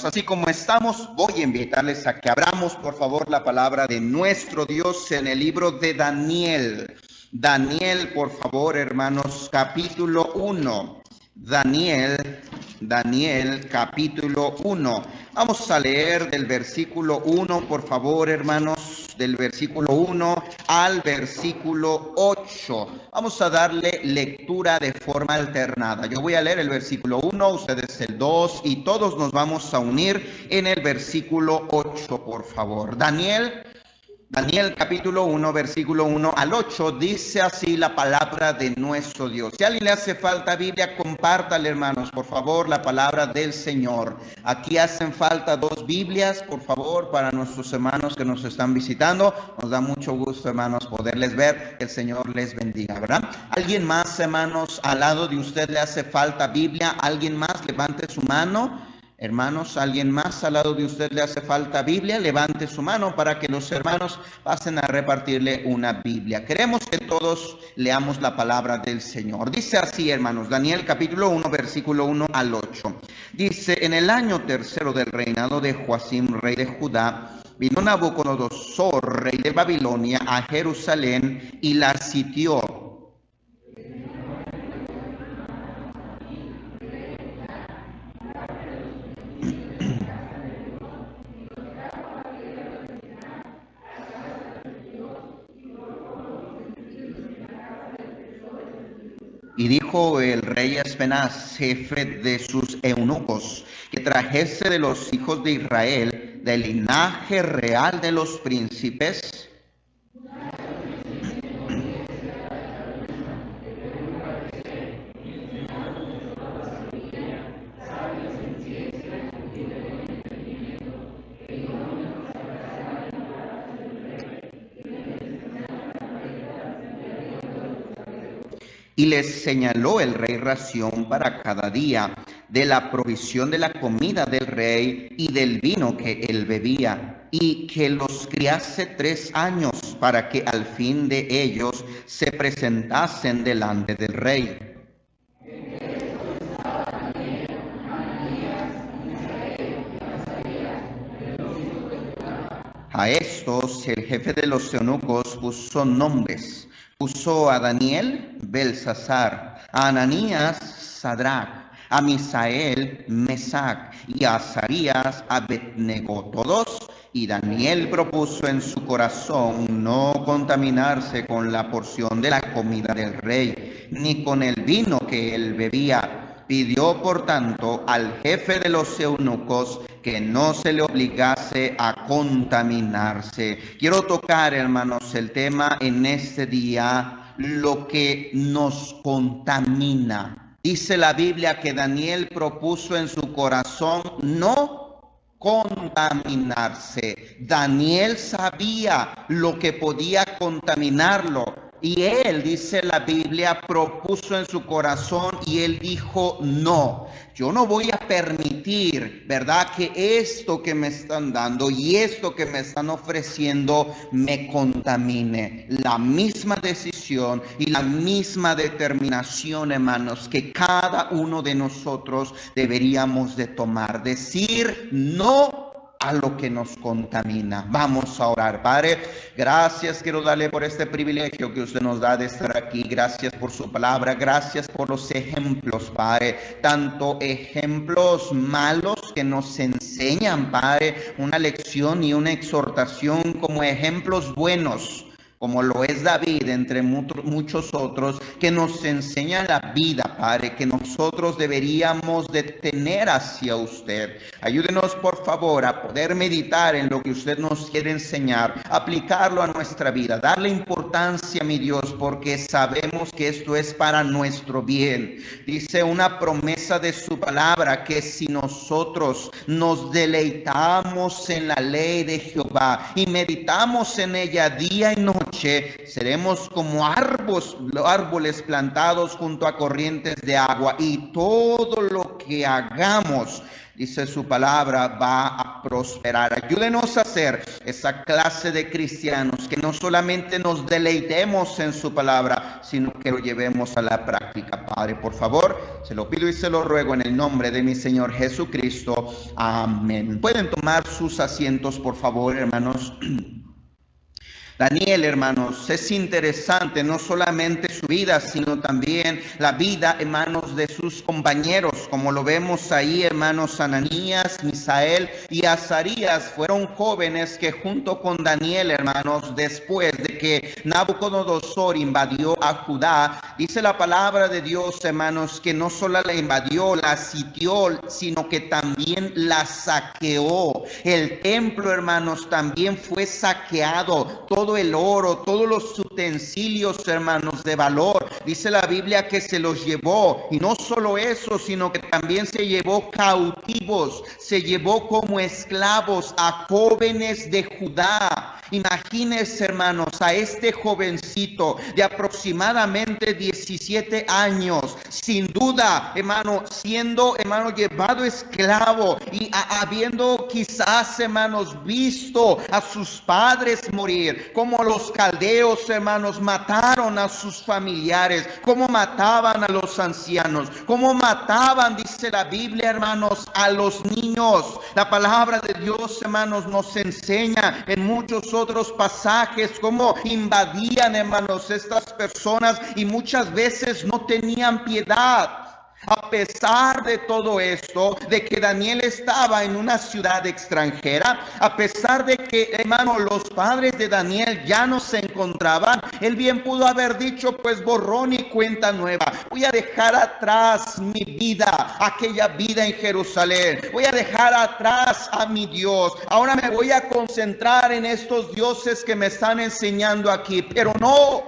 Así como estamos, voy a invitarles a que abramos, por favor, la palabra de nuestro Dios en el libro de Daniel. Daniel, por favor, hermanos, capítulo 1. Daniel, capítulo 1. Vamos a leer del versículo 1, por favor, hermanos, del versículo 1 al versículo 8. Vamos a darle lectura de forma alternada. Yo voy a leer el versículo 1, ustedes el 2, y todos nos vamos a unir en el versículo 8, por favor. Daniel capítulo 1, versículo 1 al 8, dice así la palabra de nuestro Dios. Si a alguien le hace falta Biblia, compártale, hermanos, por favor, la palabra del Señor. Aquí hacen falta 2 Biblias, por favor, para nuestros hermanos que nos están visitando. Nos da mucho gusto, hermanos, poderles ver. El Señor les bendiga, ¿verdad? ¿Alguien más, hermanos, al lado de usted le hace falta Biblia? ¿Alguien más? Levante su mano. Hermanos, ¿alguien más al lado de usted le hace falta Biblia? Levante su mano para que los hermanos pasen a repartirle una Biblia. Queremos que todos leamos la palabra del Señor. Dice así, hermanos, Daniel capítulo 1, versículo 1 al 8. Dice, en el año 3 del reinado de Joacim, rey de Judá, vino Nabucodonosor, rey de Babilonia, a Jerusalén y la sitió. Y dijo el rey Aspenaz, jefe de sus eunucos, que trajese de los hijos de Israel, del linaje real de los príncipes, y les señaló el rey ración para cada día de la provisión de la comida del rey y del vino que él bebía, y que los criase 3 años para que al fin de ellos se presentasen delante del rey. A estos el jefe de los eunucos puso nombres. Puso a Daniel, Belsasar, a Ananías, Sadrach, a Misael, Mesac, y a Azarías, Abednego, todos. Y Daniel propuso en su corazón no contaminarse con la porción de la comida del rey, ni con el vino que él bebía. Pidió, por tanto, al jefe de los eunucos que no se le obligase a contaminarse. Quiero tocar, hermanos, el tema en este día, lo que nos contamina. Dice la Biblia que Daniel propuso en su corazón no contaminarse. Daniel sabía lo que podía contaminarlo. Y él, dice la Biblia, propuso en su corazón y él dijo, no, yo no voy a permitir, ¿verdad?, que esto que me están dando y esto que me están ofreciendo me contamine. La misma decisión y la misma determinación, hermanos, que cada uno de nosotros deberíamos de tomar. Decir no a lo que nos contamina. Vamos a orar. Padre, gracias quiero darle por este privilegio que usted nos da de estar aquí. Gracias por su palabra, gracias por los ejemplos, Padre, tanto ejemplos malos que nos enseñan, Padre, una lección y una exhortación, como ejemplos buenos, como lo es David, entre muchos otros, que nos enseña la vida, Padre, que nosotros deberíamos de tener hacia usted. Ayúdenos, por favor, a poder meditar en lo que usted nos quiere enseñar, aplicarlo a nuestra vida, darle importancia, mi Dios, porque sabemos que esto es para nuestro bien. Dice una promesa de su palabra, que si nosotros nos deleitamos en la ley de Jehová y meditamos en ella día y noche, seremos como árboles plantados junto a corrientes de agua, y todo lo que hagamos, dice su palabra, va a a prosperar. Ayúdenos a ser esa clase de cristianos que no solamente nos deleitemos en su palabra, sino que lo llevemos a la práctica. Padre, por favor, se lo pido y se lo ruego en el nombre de mi Señor Jesucristo. Amén. Pueden tomar sus asientos, por favor, hermanos. Daniel, hermanos, es interesante no solamente su vida, sino también la vida, hermanos, de sus compañeros. Como lo vemos ahí, hermanos, Ananías, Misael y Azarías fueron jóvenes que junto con Daniel, hermanos, después de que Nabucodonosor invadió a Judá, dice la palabra de Dios, hermanos, que no solo la invadió, la sitió, sino que también la saqueó. El templo, hermanos, también fue saqueado. Todo el oro, todos los utensilios, hermanos, de valor. Dice la Biblia que se los llevó. Y no solo eso, sino que también se llevó cautivos, se llevó como esclavos a jóvenes de Judá. Imagínense, hermanos, a este jovencito de aproximadamente 17 años, sin duda, hermano, siendo, hermano, llevado esclavo y habiendo quizás, hermanos, visto a sus padres morir, como los caldeos, hermanos, mataron a sus familiares, como mataban a los ancianos, como mataban, dice la Biblia, hermanos, a los niños. La palabra de Dios, hermanos, nos enseña en muchos otros pasajes cómo invadían, hermanos, estas personas y muchas veces no tenían piedad. A pesar de todo esto, de que Daniel estaba en una ciudad extranjera, a pesar de que, hermano, los padres de Daniel ya no se encontraban, él bien pudo haber dicho, pues borrón y cuenta nueva. Voy a dejar atrás mi vida, aquella vida en Jerusalén. Voy a dejar atrás a mi Dios. Ahora me voy a concentrar en estos dioses que me están enseñando aquí. Pero no,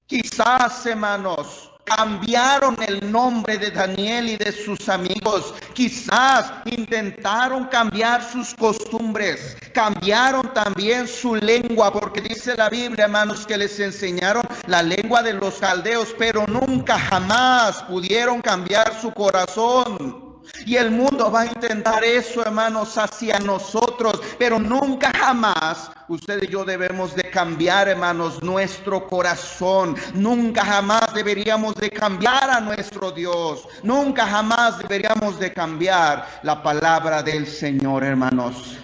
quizás, hermanos, cambiaron el nombre de Daniel y de sus amigos. Quizás intentaron cambiar sus costumbres, cambiaron también su lengua, porque dice la Biblia, hermanos, que les enseñaron la lengua de los caldeos, pero nunca jamás pudieron cambiar su corazón. Y el mundo va a intentar eso, hermanos, hacia nosotros, pero nunca jamás usted y yo debemos de cambiar, hermanos, nuestro corazón. Nunca jamás deberíamos de cambiar a nuestro Dios. Nunca jamás deberíamos de cambiar la palabra del Señor, hermanos.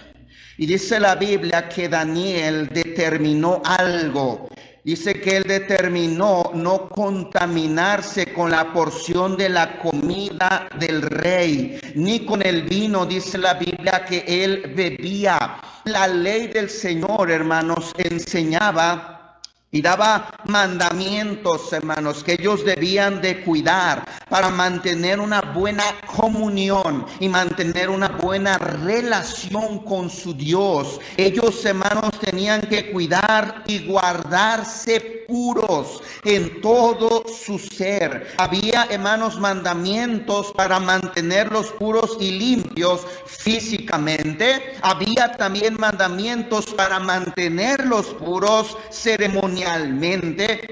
Y dice la Biblia que Daniel determinó algo. Dice que él determinó no contaminarse con la porción de la comida del rey, ni con el vino, dice la Biblia, que él bebía. La ley del Señor, hermanos, enseñaba y daba mandamientos, hermanos, que ellos debían de cuidar para mantener una buena comunión y mantener una buena relación con su Dios. Ellos, hermanos, tenían que cuidar y guardarse puros en todo su ser. Había, hermanos, mandamientos para mantenerlos puros y limpios físicamente. Había también mandamientos para mantenerlos puros ceremonialmente,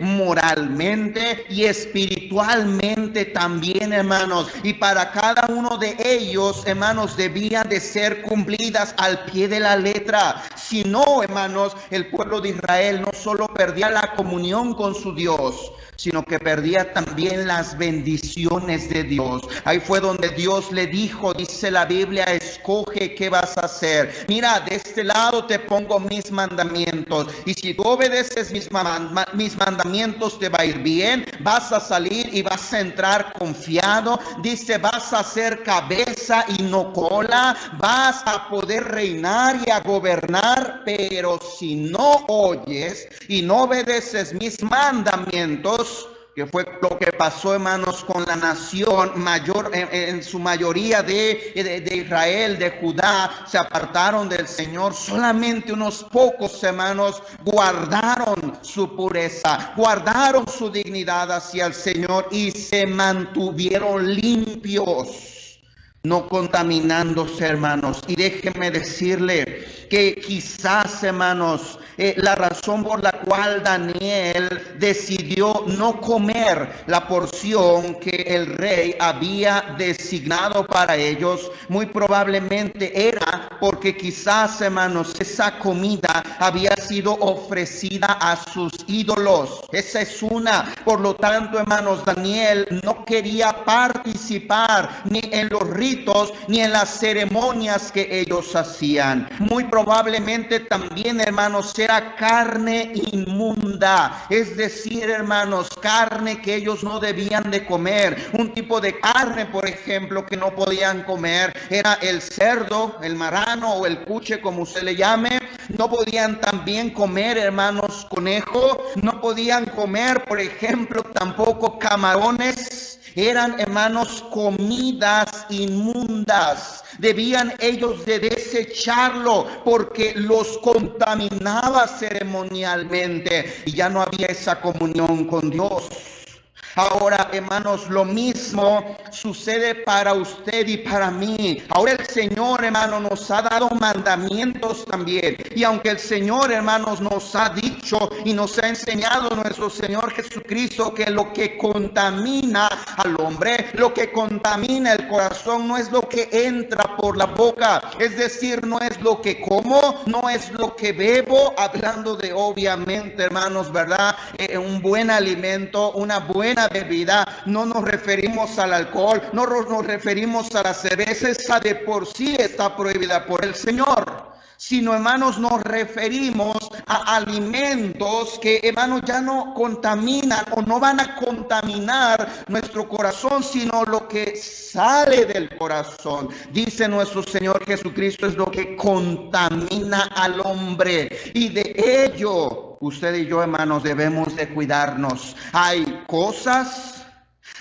moralmente y espiritualmente también, hermanos. Y para cada uno de ellos, hermanos, debían de ser cumplidas al pie de la letra. Si no, hermanos, el pueblo de Israel no solo perdía la comunión con su Dios, sino que perdía también las bendiciones de Dios. Ahí fue donde Dios le dijo, dice la Biblia, escoge qué vas a hacer. Mira, de este lado te pongo mis mandamientos, y si tú obedeces mis mandamientos te va a ir bien, vas a salir y vas a entrar confiado. Dice, vas a ser cabeza y no cola, vas a poder reinar y a gobernar. Pero si no oyes y no obedeces mis mandamientos, que fue lo que pasó, hermanos, con la nación mayor, en su mayoría de Israel, de Judá, se apartaron del Señor. Solamente unos pocos, hermanos, guardaron su pureza, guardaron su dignidad hacia el Señor y se mantuvieron limpios. no contaminándose, hermanos. Y déjenme decirle que quizás, hermanos, la razón por la cual Daniel decidió no comer la porción que el rey había designado para ellos, muy probablemente era porque quizás, hermanos, esa comida había sido ofrecida a sus ídolos. Esa es una. Por lo tanto, hermanos, Daniel no quería participar ni en los ritos ni en las ceremonias que ellos hacían. Muy probablemente también, hermanos, era carne inmunda, es decir, hermanos, carne que ellos no debían de comer. Un tipo de carne, por ejemplo, que no podían comer era el cerdo, el marrano o el puche, como usted le llame. No podían también comer, hermanos, conejo. No podían comer, por ejemplo, tampoco camarones. Eran, hermanos, comidas inmundas. Debían ellos de desecharlo porque los contaminaba ceremonialmente y ya no había esa comunión con Dios. Ahora, hermanos, lo mismo sucede para usted y para mí. Ahora el Señor, hermano, nos ha dado mandamientos también. Y aunque el Señor, hermanos, nos ha dicho y nos ha enseñado nuestro Señor Jesucristo que lo que contamina al hombre, lo que contamina el corazón no es lo que entra por la boca. Es decir, no es lo que como, no es lo que bebo, hablando de, obviamente, hermanos, ¿verdad? Un buen alimento, una buena bebida. No nos referimos al alcohol, no nos referimos a la cerveza, esa de por sí está prohibida por el Señor, sino, hermanos, nos referimos a alimentos que, hermanos, ya no contaminan o no van a contaminar nuestro corazón, sino lo que sale del corazón. Dice nuestro Señor Jesucristo, es lo que contamina al hombre, y de ello usted y yo, hermanos, debemos de cuidarnos. Hay cosas,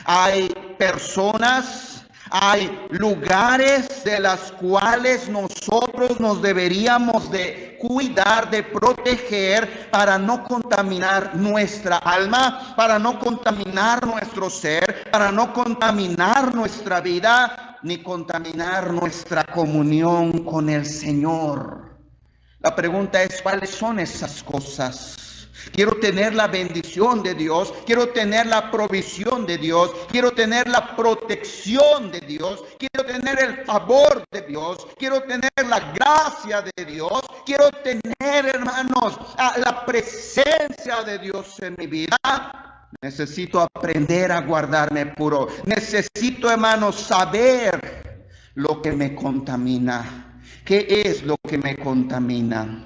hay personas, hay lugares de las cuales nosotros nos deberíamos de cuidar, de proteger para no contaminar nuestra alma, para no contaminar nuestro ser, para no contaminar nuestra vida, ni contaminar nuestra comunión con el Señor. La pregunta es, ¿cuáles son esas cosas? Quiero tener la bendición de Dios, quiero tener la provisión de Dios, quiero tener la protección de Dios, quiero tener el favor de Dios, quiero tener la gracia de Dios, quiero tener, hermanos, la presencia de Dios en mi vida. Necesito aprender a guardarme puro. Necesito, hermanos, saber lo que me contamina. ¿Qué es lo que me contamina?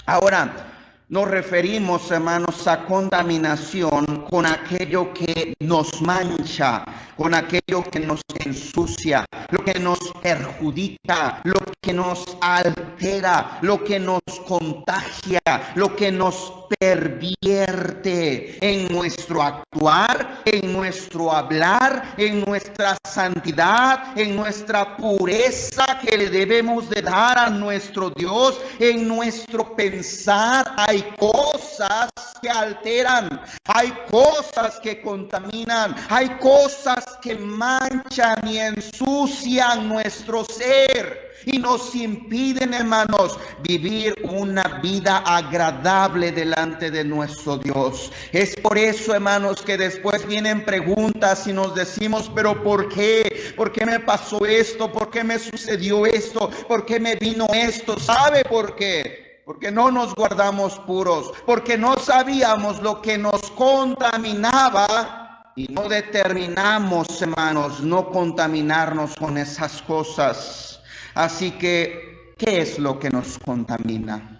Ahora, nos referimos, hermanos, a contaminación con aquello que nos mancha, con aquello que nos ensucia, lo que nos perjudica, lo que nos altera, lo que nos contagia, lo que nos pervierte en nuestro actuar, en nuestro hablar, en nuestra santidad, en nuestra pureza que le debemos de dar a nuestro Dios, en nuestro pensar. Hay cosas que alteran, hay cosas que contaminan, hay cosas que manchan y ensucian nuestro ser y nos impiden, hermanos, vivir una vida agradable delante de nuestro Dios. Es por eso, hermanos, que después vienen preguntas y nos decimos, pero ¿por qué? ¿Por qué me pasó esto? ¿Por qué me sucedió esto? ¿Por qué me vino esto? ¿Sabe por qué? Porque no nos guardamos puros, porque no sabíamos lo que nos contaminaba y no determinamos, hermanos, no contaminarnos con esas cosas. Así que, ¿qué es lo que nos contamina?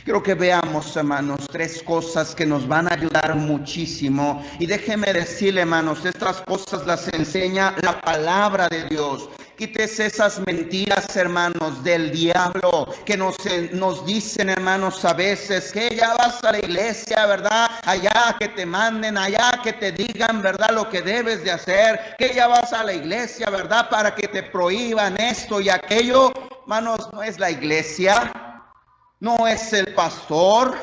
Quiero que veamos, hermanos, 3 cosas que nos van a ayudar muchísimo. Y déjeme decirle, hermanos, estas cosas las enseña la palabra de Dios. Quítese esas mentiras, hermanos, del diablo que nos dicen, hermanos, a veces que ya vas a la iglesia, ¿verdad? Allá que te manden, allá que te digan, ¿verdad? Lo que debes de hacer, que ya vas a la iglesia, ¿verdad? Para que te prohíban esto y aquello. Hermanos, no es la iglesia, no es el pastor,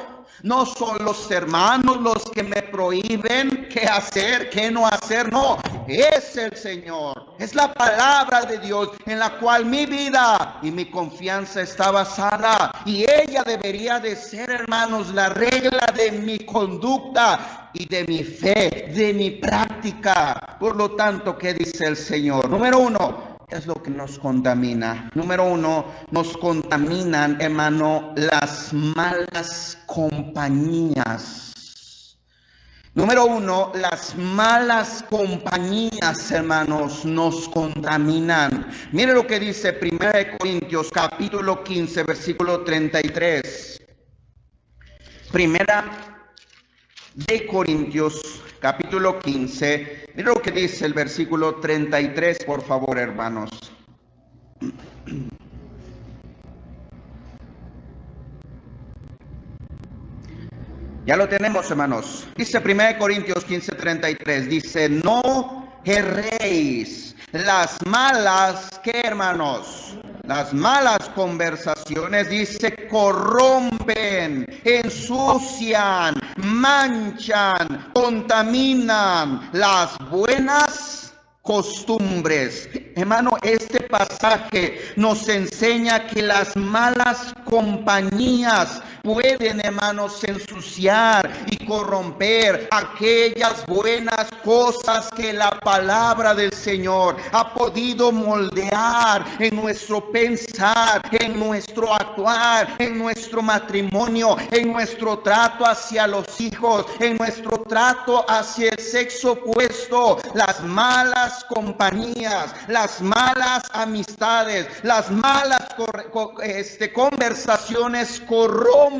no son los hermanos los que me prohíben qué hacer, qué no hacer. No, es el Señor, es la palabra de Dios en la cual mi vida y mi confianza está basada, y ella debería de ser, hermanos, la regla de mi conducta y de mi fe, de mi práctica. Por lo tanto, ¿qué dice el Señor? Número uno, es lo que nos contamina. Número uno, nos contaminan, hermano, las malas compañías. Número uno, las malas compañías, hermanos, nos contaminan. Mire lo que dice 1 Corintios capítulo 15, versículo 33. Primera de Corintios capítulo 15. Mire lo que dice el versículo 33, por favor, hermanos. Ya lo tenemos, hermanos. Dice 1 Corintios 15:33. Dice, no erréis. Las malas, ¿qué, hermanos? Las malas conversaciones, dice, corrompen, ensucian, manchan, contaminan las buenas costumbres. Hermano, este pasaje nos enseña que las malas compañías pueden, hermanos, ensuciar y corromper aquellas buenas cosas que la palabra del Señor ha podido moldear en nuestro pensar, en nuestro actuar, en nuestro matrimonio, en nuestro trato hacia los hijos, en nuestro trato hacia el sexo opuesto. Las malas compañías, las malas amistades, las malas conversaciones corrompen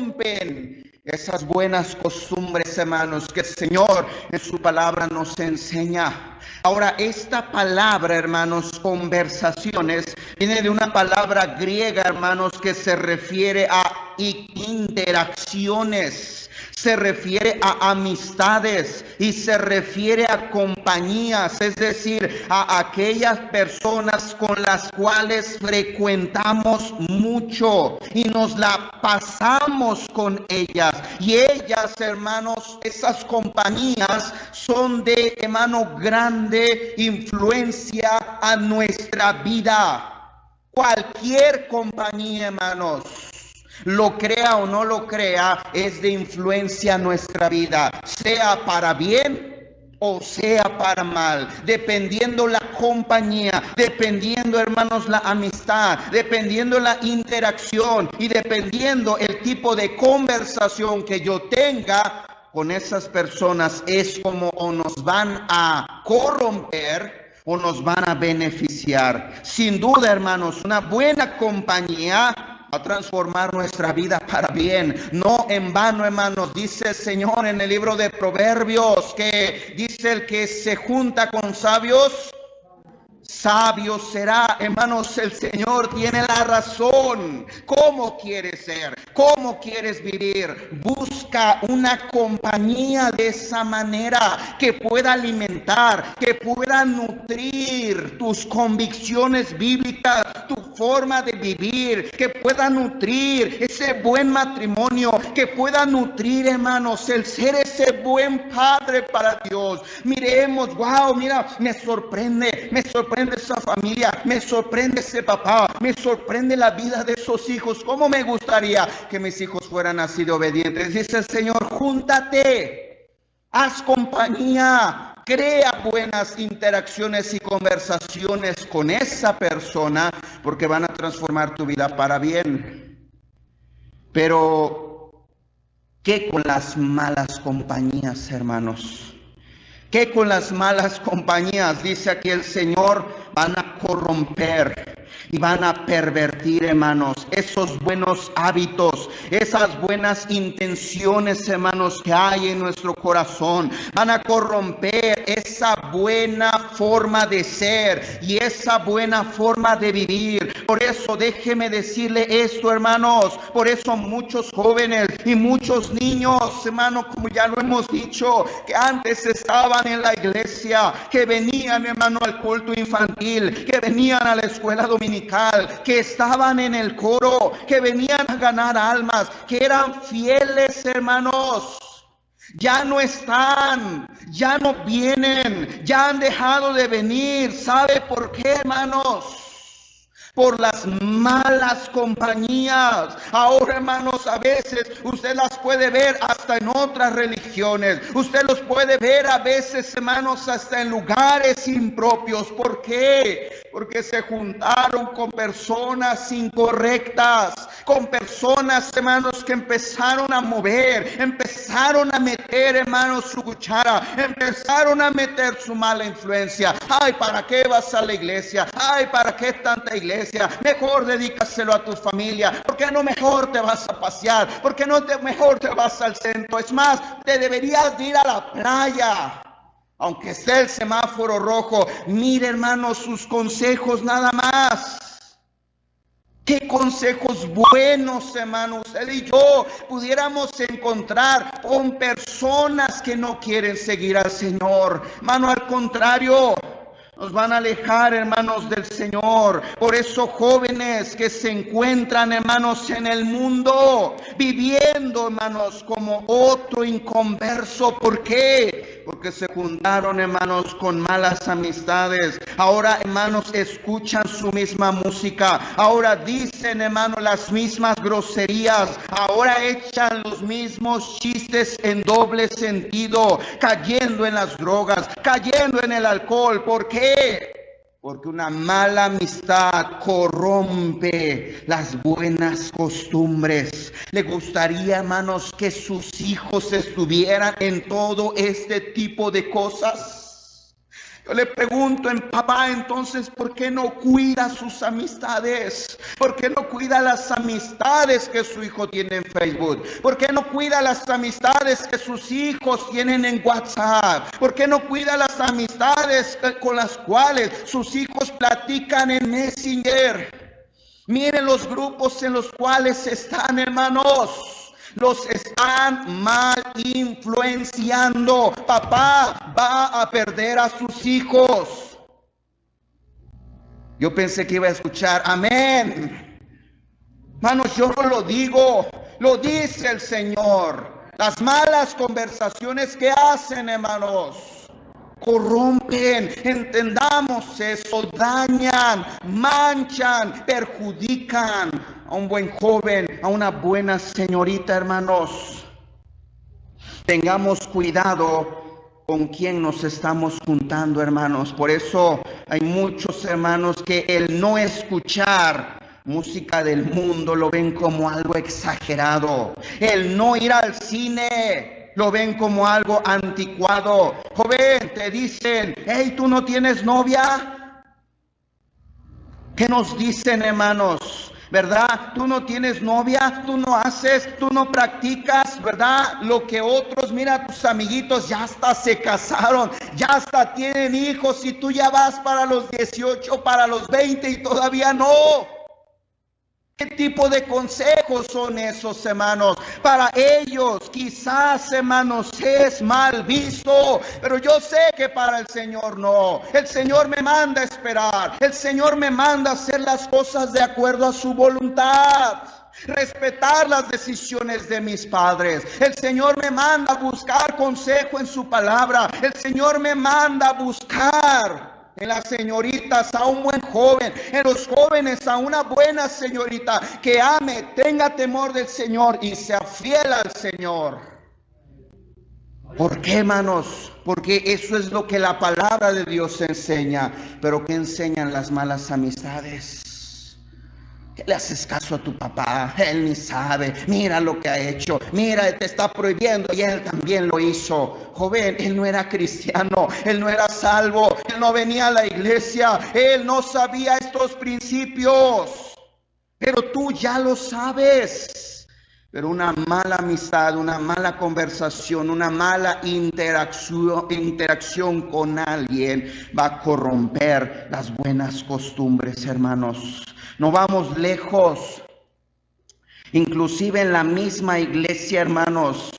esas buenas costumbres, hermanos, que el Señor en su palabra nos enseña. Ahora, esta palabra, hermanos, conversaciones, viene de una palabra griega, hermanos, que se refiere a interacciones, se refiere a amistades y se refiere a compañías, es decir, a aquellas personas con las cuales frecuentamos mucho y nos la pasamos con ellas. Y ellas, hermanos, esas compañías son de, hermano, grande influencia a nuestra vida. Cualquier compañía, hermanos, lo crea o no lo crea, es de influencia a nuestra vida, sea para bien o sea para mal, dependiendo la compañía, dependiendo, hermanos, la amistad, dependiendo la interacción y dependiendo el tipo de conversación que yo tenga con esas personas, es como o nos van a corromper o nos van a beneficiar. Sin duda, hermanos, una buena compañía a transformar nuestra vida para bien. No en vano, hermanos, dice el Señor en el libro de Proverbios, que dice: el que se junta con sabios, sabio será. Hermanos, el Señor tiene la razón. ¿Cómo quieres ser? ¿Cómo quieres vivir? Busca una compañía de esa manera, que pueda alimentar, que pueda nutrir tus convicciones bíblicas, tu forma de vivir, que pueda nutrir ese buen matrimonio, que pueda nutrir, hermanos, el ser ese buen padre para Dios. Miremos, wow, mira, me sorprende esa familia, me sorprende ese papá, me sorprende la vida de esos hijos. ¿Cómo me gustaría que mis hijos fueran así de obedientes? Dice el Señor: júntate, haz compañía, crea buenas interacciones y conversaciones con esa persona, porque van a transformar tu vida para bien. Pero, ¿qué con las malas compañías, hermanos? ¿Qué con las malas compañías? Dice aquí el Señor: van a corromper y van a pervertir, hermanos, esos buenos hábitos, esas buenas intenciones, hermanos, que hay en nuestro corazón. Van a corromper esa buena forma de ser y esa buena forma de vivir. Por eso déjeme decirle esto, hermanos, por eso muchos jóvenes y muchos niños, hermanos, como ya lo hemos dicho, que antes estaban en la iglesia, que venían, hermano, al culto infantil, que venían a la escuela dominical, que estaban en el coro, que venían a ganar almas, que eran fieles, hermanos. Ya no están, ya no vienen, ya han dejado de venir. ¿Sabe por qué, hermanos? Por las malas compañías. Ahora, hermanos, a veces usted las puede ver hasta en otras religiones. Usted los puede ver a veces, hermanos, hasta en lugares impropios. ¿Por qué? Porque se juntaron con personas incorrectas, con personas, hermanos, que empezaron a mover, empezaron a meter, hermanos, su cuchara, empezaron a meter su mala influencia. Ay, ¿para qué vas a la iglesia? Ay, ¿para qué tanta iglesia? Mejor dedícaselo a tu familia. ¿Por qué no mejor te vas a pasear? ¿Por qué no mejor te vas al centro? Es más, te deberías de ir a la playa. Aunque esté el semáforo rojo, mire, hermanos, sus consejos nada más. Qué consejos buenos, hermanos, él y yo pudiéramos encontrar con personas que no quieren seguir al Señor. Hermano, al contrario, nos van a alejar, hermanos, del Señor. Por eso, jóvenes que se encuentran, hermanos, en el mundo, viviendo, hermanos, como otro inconverso. ¿Por qué? Porque se juntaron, hermanos, con malas amistades. Ahora, hermanos, escuchan su misma música. Ahora dicen, hermanos, las mismas groserías. Ahora echan los mismos chistes en doble sentido, cayendo en las drogas, cayendo en el alcohol. ¿Por qué? Porque una mala amistad corrompe las buenas costumbres. ¿Le gustaría, hermanos, que sus hijos estuvieran en todo este tipo de cosas? Yo le pregunto, papá, entonces, ¿por qué no cuida sus amistades? ¿Por qué no cuida las amistades que su hijo tiene en Facebook? ¿Por qué no cuida las amistades que sus hijos tienen en WhatsApp? ¿Por qué no cuida las amistades con las cuales sus hijos platican en Messenger? Miren los grupos en los cuales están, hermanos. Los están mal influenciando. Papá va a perder a sus hijos. Yo pensé que iba a escuchar amén. Hermanos, yo no lo digo, lo dice el Señor. Las malas conversaciones que hacen, hermanos, corrompen, entendamos eso, dañan, manchan, perjudican a un buen joven, a una buena señorita, hermanos. Tengamos cuidado con quién nos estamos juntando, hermanos. Por eso hay muchos hermanos que el no escuchar música del mundo lo ven como algo exagerado. El no ir al cine lo ven como algo anticuado. Joven, te dicen, hey, ¿tú no tienes novia? ¿Qué nos dicen, hermanos? ¿Verdad? Tú no tienes novia, tú no haces, tú no practicas, ¿verdad? Lo que otros, mira, tus amiguitos ya hasta se casaron, ya hasta tienen hijos y tú ya vas para los 18, para los 20 y todavía no. ¿Qué tipo de consejos son esos, hermanos? Para ellos quizás, hermanos, es mal visto, pero yo sé que para el Señor no. El Señor me manda a esperar, el Señor me manda a hacer las cosas de acuerdo a su voluntad, respetar las decisiones de mis padres. El Señor me manda a buscar consejo en su palabra. El Señor me manda a buscar en las señoritas a un buen joven, en los jóvenes a una buena señorita que ame, tenga temor del Señor y sea fiel al Señor. ¿Por qué, hermanos? Porque eso es lo que la palabra de Dios enseña. Pero ¿qué enseñan las malas amistades? ¿Qué le haces caso a tu papá? Él ni sabe. Mira lo que ha hecho. Mira, te está prohibiendo y él también lo hizo. Joven, él no era cristiano. Él no era salvo. Él no venía a la iglesia. Él no sabía estos principios. Pero tú ya lo sabes. Pero una mala amistad, una mala conversación, una mala interacción con alguien va a corromper las buenas costumbres, hermanos. No vamos lejos. Inclusive en la misma iglesia, hermanos,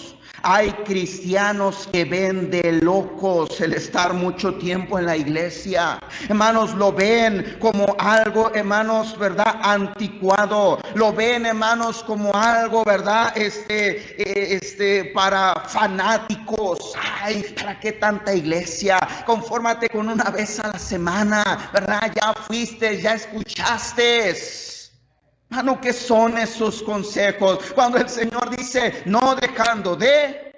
Hay cristianos que ven de locos el estar mucho tiempo en la iglesia. Hermanos, lo ven como algo, hermanos, ¿verdad? Anticuado. Lo ven, hermanos, como algo, ¿verdad? Para fanáticos. Ay, ¿para qué tanta iglesia? Confórmate con una vez a la semana, ¿verdad? Ya fuiste, ya escuchaste. Hermano, ¿qué son esos consejos? Cuando el Señor dice, no dejando de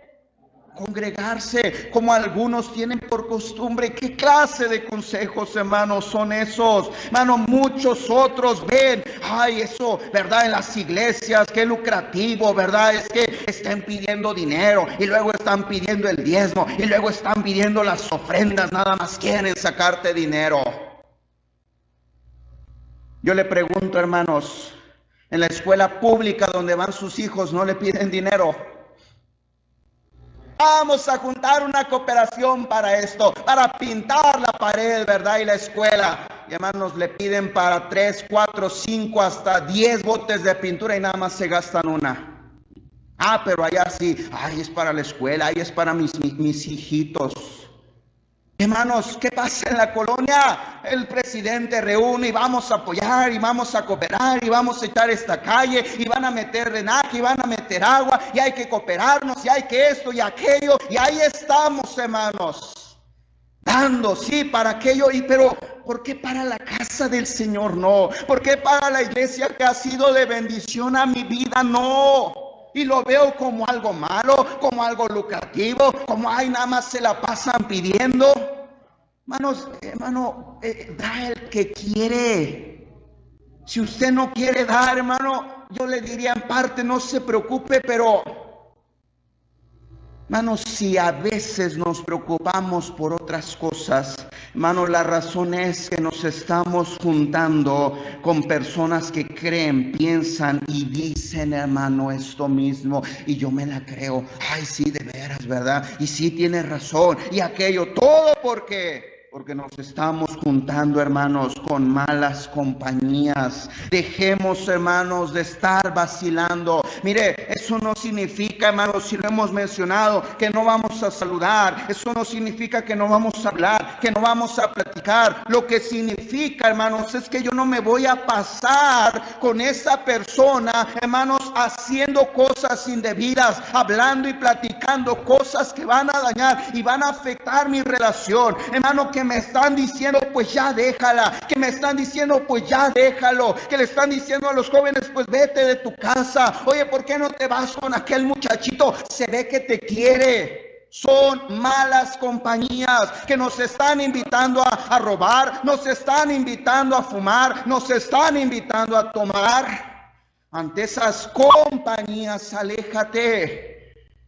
congregarse, como algunos tienen por costumbre. ¿Qué clase de consejos, hermanos, son esos? Hermano, muchos otros ven, ay, eso, ¿verdad? En las iglesias, qué lucrativo, ¿verdad? Es que están pidiendo dinero, y luego están pidiendo el diezmo, y luego están pidiendo las ofrendas, nada más quieren sacarte dinero. Yo le pregunto, hermanos, en la escuela pública donde van sus hijos, ¿no le piden dinero? Vamos a juntar una cooperación para esto, para pintar la pared, ¿verdad? Y la escuela. Y hermanos, le piden para 3, 4, 5, hasta 10 botes de pintura y nada más se gastan una. Ah, pero allá sí, ay, es para la escuela, ay, es para mis hijitos. Hermanos, ¿qué pasa en la colonia? El presidente reúne y vamos a apoyar y vamos a cooperar y vamos a echar esta calle y van a meter drenaje y van a meter agua y hay que cooperarnos y hay que esto y aquello, y ahí estamos, hermanos, dando, sí, para aquello, pero ¿por qué para la casa del Señor no? ¿Por qué para la iglesia que ha sido de bendición a mi vida no? Y lo veo como algo malo, como algo lucrativo, como ay, nada más se la pasan pidiendo. Hermano, da el que quiere. Si usted no quiere dar, hermano, yo le diría en parte, no se preocupe, pero hermanos, si a veces nos preocupamos por otras cosas, hermanos, la razón es que nos estamos juntando con personas que creen, piensan y dicen, hermano, esto mismo, y yo me la creo. Ay, sí, de veras, ¿verdad? Y sí, tiene razón, y aquello, todo porque nos estamos juntando, hermanos, con malas compañías. Dejemos, hermanos, de estar vacilando. Mire, eso no significa, hermanos, si lo hemos mencionado, que no vamos a saludar. Eso no significa que no vamos a hablar, que no vamos a platicar. Lo que significa, hermanos, es que yo no me voy a pasar con esa persona, hermanos, haciendo cosas indebidas, hablando y platicando cosas que van a dañar y van a afectar mi relación. Hermano, que me están diciendo, pues ya déjala, que me están diciendo, pues ya déjalo, que le están diciendo a los jóvenes, pues vete de tu casa. Oye, ¿por qué no te vas con aquel muchachito? Se ve que te quiere. Son malas compañías que nos están invitando a robar, nos están invitando a fumar, nos están invitando a tomar. Ante esas compañías, aléjate.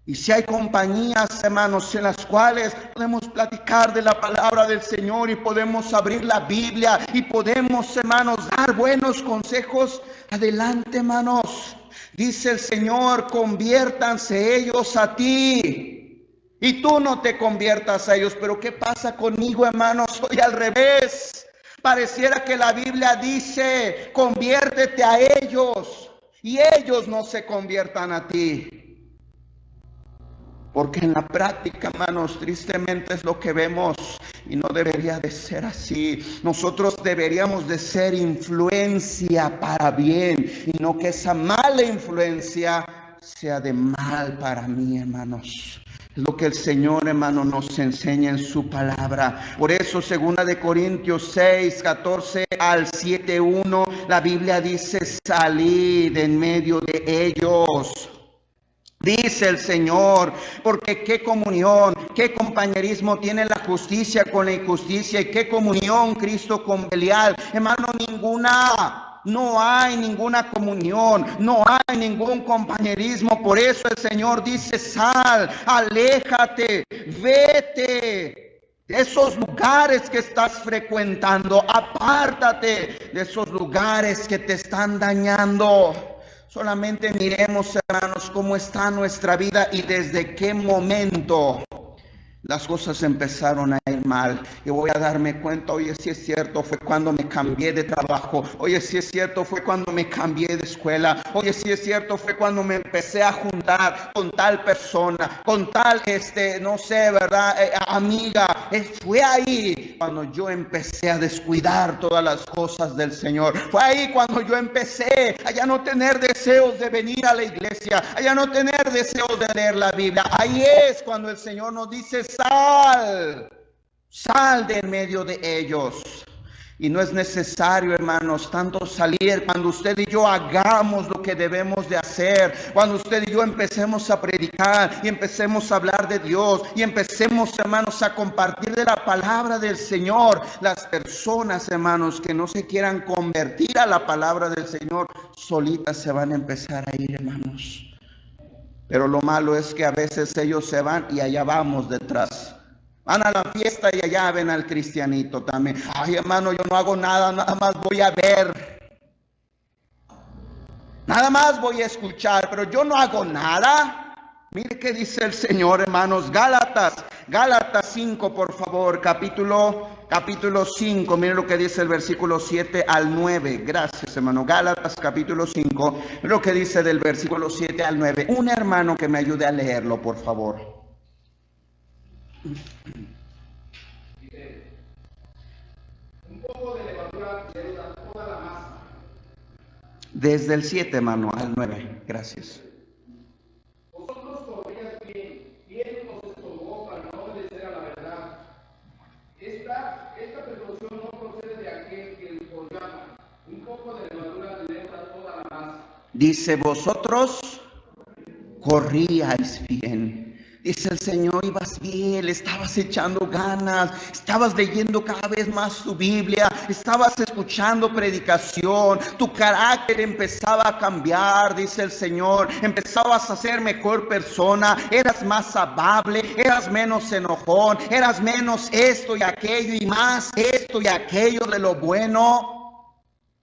Y si hay compañías, hermanos, en las cuales podemos platicar de la palabra del Señor y podemos abrir la Biblia y podemos, hermanos, dar buenos consejos, adelante, hermanos. Dice el Señor, conviértanse ellos a ti y tú no te conviertas a ellos. Pero ¿qué pasa conmigo, hermanos? Soy al revés. Pareciera que la Biblia dice, conviértete a ellos y ellos no se conviertan a ti. Porque en la práctica, hermanos, tristemente es lo que vemos y no debería de ser así. Nosotros deberíamos de ser influencia para bien y no que esa mala influencia sea de mal para mí, hermanos. Es lo que el Señor, hermano, nos enseña en su palabra. Por eso, 2 de Corintios 6, 14 al 7:1, la Biblia dice, salid en medio de ellos. Dice el Señor, porque qué comunión, qué compañerismo tiene la justicia con la injusticia, y qué comunión Cristo con Belial. Hermano, ninguna. No hay ninguna comunión, no hay ningún compañerismo. Por eso el Señor dice, sal, aléjate, vete de esos lugares que estás frecuentando, apártate de esos lugares que te están dañando. Solamente miremos, hermanos, cómo está nuestra vida y desde qué momento las cosas empezaron a ir mal. Y voy a darme cuenta, oye, si es cierto, fue cuando me cambié de trabajo. Oye, si es cierto, fue cuando me cambié de escuela. Oye, si es cierto, fue cuando me empecé a juntar con tal persona, con tal, no sé, ¿verdad? Amiga. Fue ahí cuando yo empecé a descuidar todas las cosas del Señor. Fue ahí cuando yo empecé a ya no tener deseos de venir a la iglesia, a ya no tener deseos de leer la Biblia. Ahí es cuando el Señor nos dice, sal de en medio de ellos. Y no es necesario, hermanos, tanto salir. Cuando usted y yo hagamos lo que debemos de hacer, cuando usted y yo empecemos a predicar y empecemos a hablar de Dios y empecemos, hermanos, a compartir de la palabra del Señor, las personas, hermanos, que no se quieran convertir a la palabra del Señor, solitas se van a empezar a ir, hermanos. Pero lo malo es que a veces ellos se van y allá vamos detrás. Van a la fiesta y allá ven al cristianito también. Ay, hermano, yo no hago nada, nada más voy a ver. Nada más voy a escuchar, pero yo no hago nada. Mire qué dice el Señor, hermanos. Gálatas 5, por favor, capítulo 5. Mire lo que dice el versículo 7 al 9. Gracias, hermano. Gálatas capítulo 5. Mire lo que dice del versículo 7 al 9. Un hermano que me ayude a leerlo, por favor. Un poco de levadura leuda toda la masa. Desde el 7, hermano, al 9. Gracias. Vosotros corríais bien os estorbó para no obedecer a la verdad. Esta precaución no procede de aquel que os llama. Un poco de levadura leuda toda la masa. Dice, vosotros corríais bien. Dice el Señor, ibas bien, le estabas echando ganas, estabas leyendo cada vez más tu Biblia, estabas escuchando predicación, tu carácter empezaba a cambiar, dice el Señor, empezabas a ser mejor persona, eras más amable, eras menos enojón, eras menos esto y aquello y más esto y aquello de lo bueno.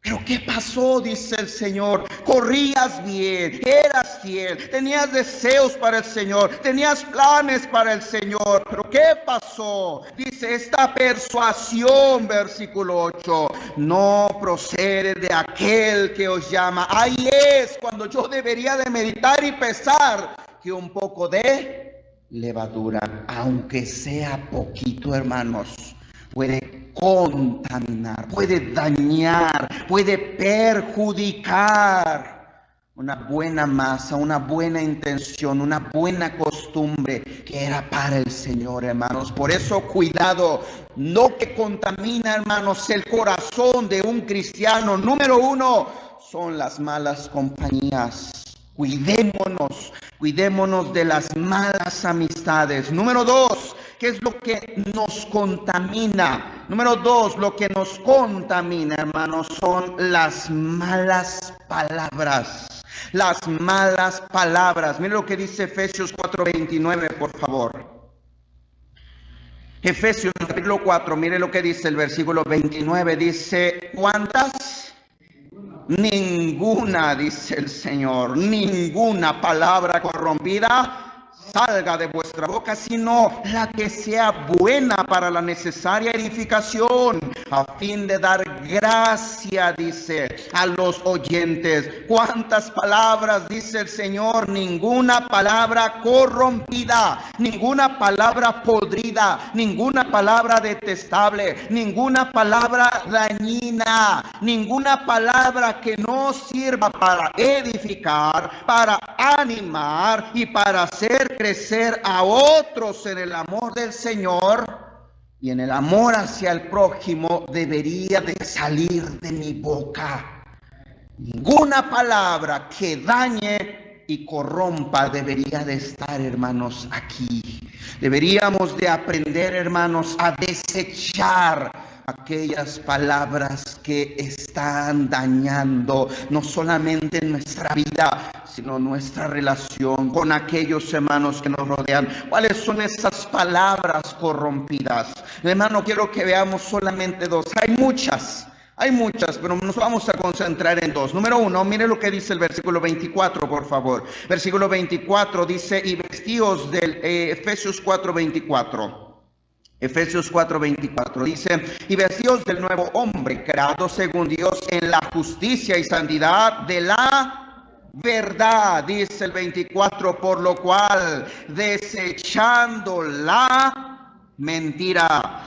Pero ¿qué pasó? Dice el Señor. Corrías bien, eras fiel, tenías deseos para el Señor, tenías planes para el Señor. Pero ¿qué pasó? Dice esta persuasión, versículo 8, no procede de aquel que os llama. Ahí es cuando yo debería de meditar y pensar que un poco de levadura, aunque sea poquito, hermanos, puede contaminar, puede dañar, puede perjudicar una buena masa, una buena intención, una buena costumbre que era para el Señor, hermanos. Por eso, cuidado, lo que contamina, hermanos, el corazón de un cristiano, número 1, son las malas compañías. Cuidémonos de las malas amistades. Número 2, ¿qué es lo que nos contamina? Número 2, lo que nos contamina, hermanos, son las malas palabras. Las malas palabras. Mire lo que dice Efesios 4:29, por favor. Efesios capítulo 4, mire lo que dice el versículo 29. Dice, ¿cuántas? Ninguna, dice el Señor, ninguna palabra corrompida salga de vuestra boca, sino la que sea buena para la necesaria edificación, a fin de dar gracia, dice, a los oyentes. ¿Cuántas palabras? Dice el Señor. Ninguna palabra corrompida, ninguna palabra podrida, ninguna palabra detestable, ninguna palabra dañina, ninguna palabra que no sirva para edificar, para animar y para hacer crecer a otros en el amor del Señor y en el amor hacia el prójimo, debería de salir de mi boca. Ninguna palabra que dañe y corrompa debería de estar, hermanos, aquí. Deberíamos de aprender, hermanos, a desechar aquellas palabras que están dañando no solamente nuestra vida, sino nuestra relación con aquellos hermanos que nos rodean. ¿Cuáles son esas palabras corrompidas? Hermano, quiero que veamos solamente 2. Hay muchas, Hay muchas, pero nos vamos a concentrar en dos. Número uno, mire lo que dice el versículo 24, por favor. Versículo 24 dice, y vestíos del Efesios 4:24. Efesios 4:24 dice, y vestíos del nuevo hombre, creado según Dios en la justicia y santidad de la verdad, dice el 24, por lo cual, desechando la mentira,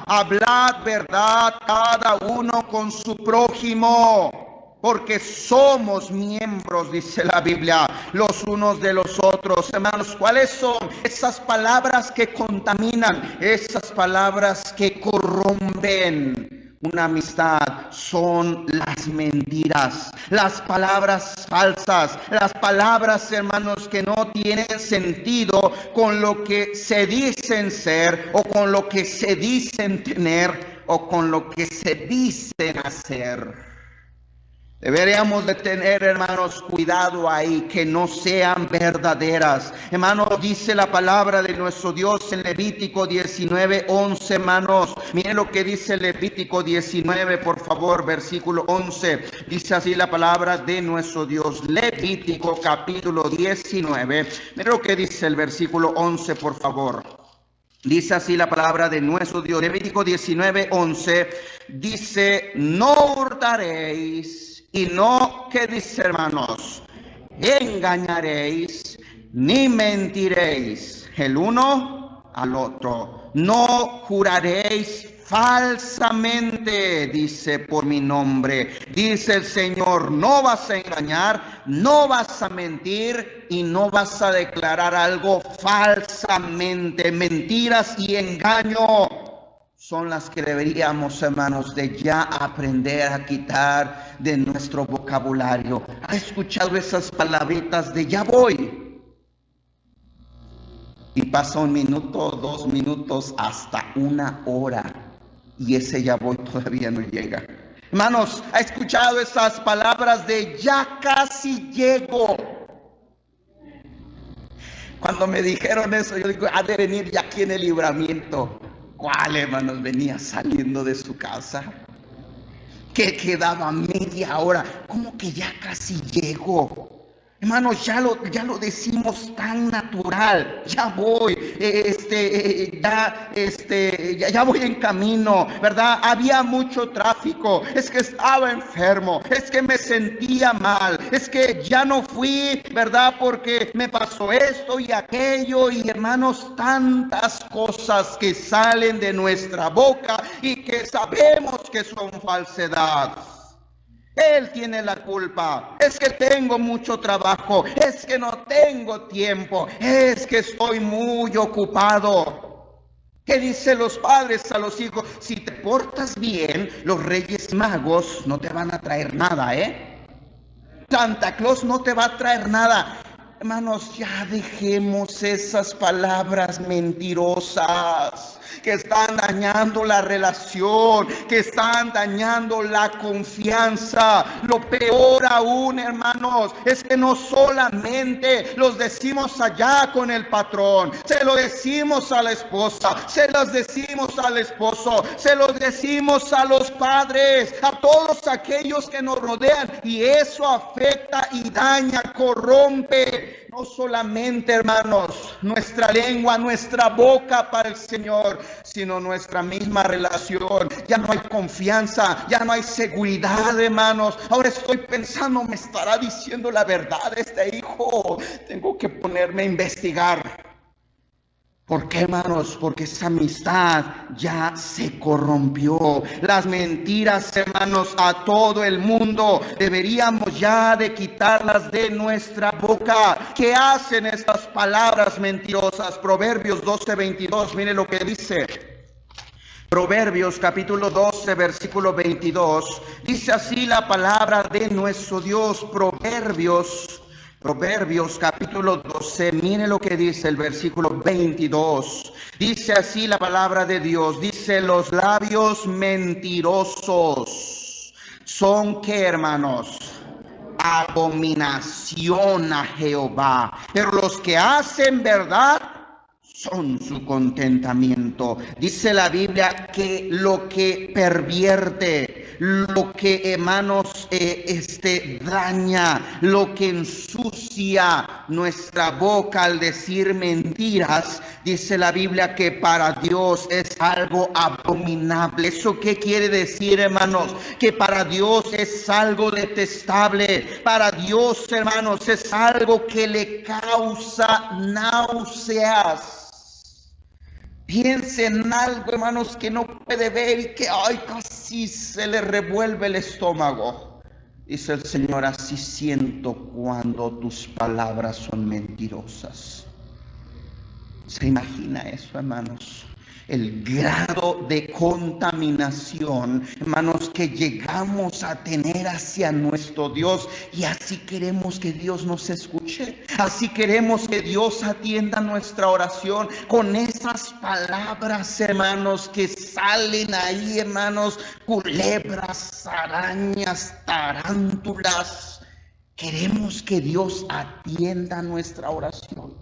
hablad verdad cada uno con su prójimo, porque somos miembros, dice la Biblia, los unos de los otros. Hermanos, ¿cuáles son esas palabras que contaminan, esas palabras que corrompen una amistad? Son las mentiras, las palabras falsas, las palabras, hermanos, que no tienen sentido con lo que se dicen ser, o con lo que se dicen tener, o con lo que se dicen hacer. Deberíamos de tener, hermanos, cuidado ahí, que no sean verdaderas. Hermanos, dice la palabra de nuestro Dios en Levítico 19:11, hermanos. Miren lo que dice Levítico 19, por favor, versículo 11. Dice así la palabra de nuestro Dios. Levítico capítulo 19. Miren lo que dice el versículo 11, por favor. Dice así la palabra de nuestro Dios. Levítico 19:11 dice, no hurtaréis. Y no, ¿qué dice, hermanos? Engañaréis, ni mentiréis el uno al otro. No juraréis falsamente, dice, por mi nombre. Dice el Señor, no vas a engañar, no vas a mentir y no vas a declarar algo falsamente. Mentiras y engaño son las que deberíamos, hermanos, de ya aprender a quitar de nuestro vocabulario. ¿Ha escuchado esas palabritas de ya voy? Y pasa 1 minuto, 2 minutos, hasta 1 hora. Y ese ya voy todavía no llega. Hermanos, ¿ha escuchado esas palabras de ya casi llego? Cuando me dijeron eso, yo digo, ha de venir ya aquí en el libramiento. ¿Cuál, hermanos? Venía saliendo de su casa, que quedaba media hora. ¿Cómo que ya casi llego? Hermanos, ya lo decimos tan natural. Ya voy, ya voy en camino, ¿verdad? Había mucho tráfico, es que estaba enfermo, es que me sentía mal, es que ya no fui, ¿verdad? Porque me pasó esto y aquello. Y hermanos, tantas cosas que salen de nuestra boca y que sabemos que son falsedad. Él tiene la culpa. Es que tengo mucho trabajo. Es que no tengo tiempo. Es que estoy muy ocupado. ¿Qué dicen los padres a los hijos? Si te portas bien, los Reyes Magos no te van a traer nada, Santa Claus no te va a traer nada. Hermanos, ya dejemos esas palabras mentirosas que están dañando la relación, que están dañando la confianza. Lo peor aún, hermanos, es que no solamente los decimos allá con el patrón, se lo decimos a la esposa, se los decimos al esposo, se los decimos a los padres, a todos aquellos que nos rodean, y eso afecta y daña, corrompe. No solamente, hermanos, nuestra lengua, nuestra boca para el Señor, sino nuestra misma relación. Ya no hay confianza, ya no hay seguridad, hermanos. Ahora estoy pensando, ¿me estará diciendo la verdad este hijo? Tengo que ponerme a investigar. ¿Por qué, hermanos? Porque esa amistad ya se corrompió. Las mentiras, hermanos, a todo el mundo deberíamos ya de quitarlas de nuestra boca. ¿Qué hacen estas palabras mentirosas? Proverbios 12:22, mire lo que dice. Proverbios capítulo 12, versículo 22. Dice así la palabra de nuestro Dios. Proverbios capítulo 12, mire lo que dice el versículo 22. Dice así la palabra de Dios. Dice, los labios mentirosos son, ¿qué, hermanos? Abominación a Jehová. Pero los que hacen verdad son su contentamiento. Dice la Biblia que lo que pervierte, lo que, hermanos, daña, lo que ensucia nuestra boca al decir mentiras, dice la Biblia que para Dios es algo abominable. ¿Eso qué quiere decir, hermanos? Que para Dios es algo detestable. Para Dios, hermanos, es algo que le causa náuseas. Piense en algo, hermanos, que no puede ver y que casi se le revuelve el estómago. Dice el Señor, así siento cuando tus palabras son mentirosas. ¿Se imagina eso, hermanos? El grado de contaminación, hermanos, que llegamos a tener hacia nuestro Dios, y así queremos que Dios nos escuche, así queremos que Dios atienda nuestra oración con esas palabras, hermanos, que salen ahí, hermanos, culebras, arañas, tarántulas. Queremos que Dios atienda nuestra oración.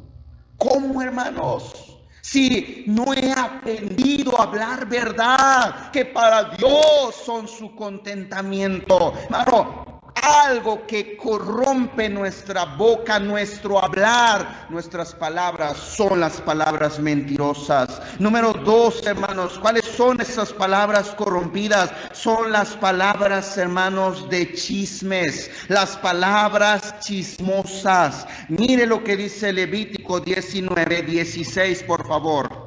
¿Cómo, hermanos? Si no he aprendido a hablar verdad, que para Dios son su contentamiento. Hermano, algo que corrompe nuestra boca, nuestro hablar, nuestras palabras son las palabras mentirosas. Número 2, hermanos, ¿cuáles son esas palabras corrompidas? Son las palabras, hermanos, de chismes, las palabras chismosas. Mire lo que dice Levítico 19:16, por favor.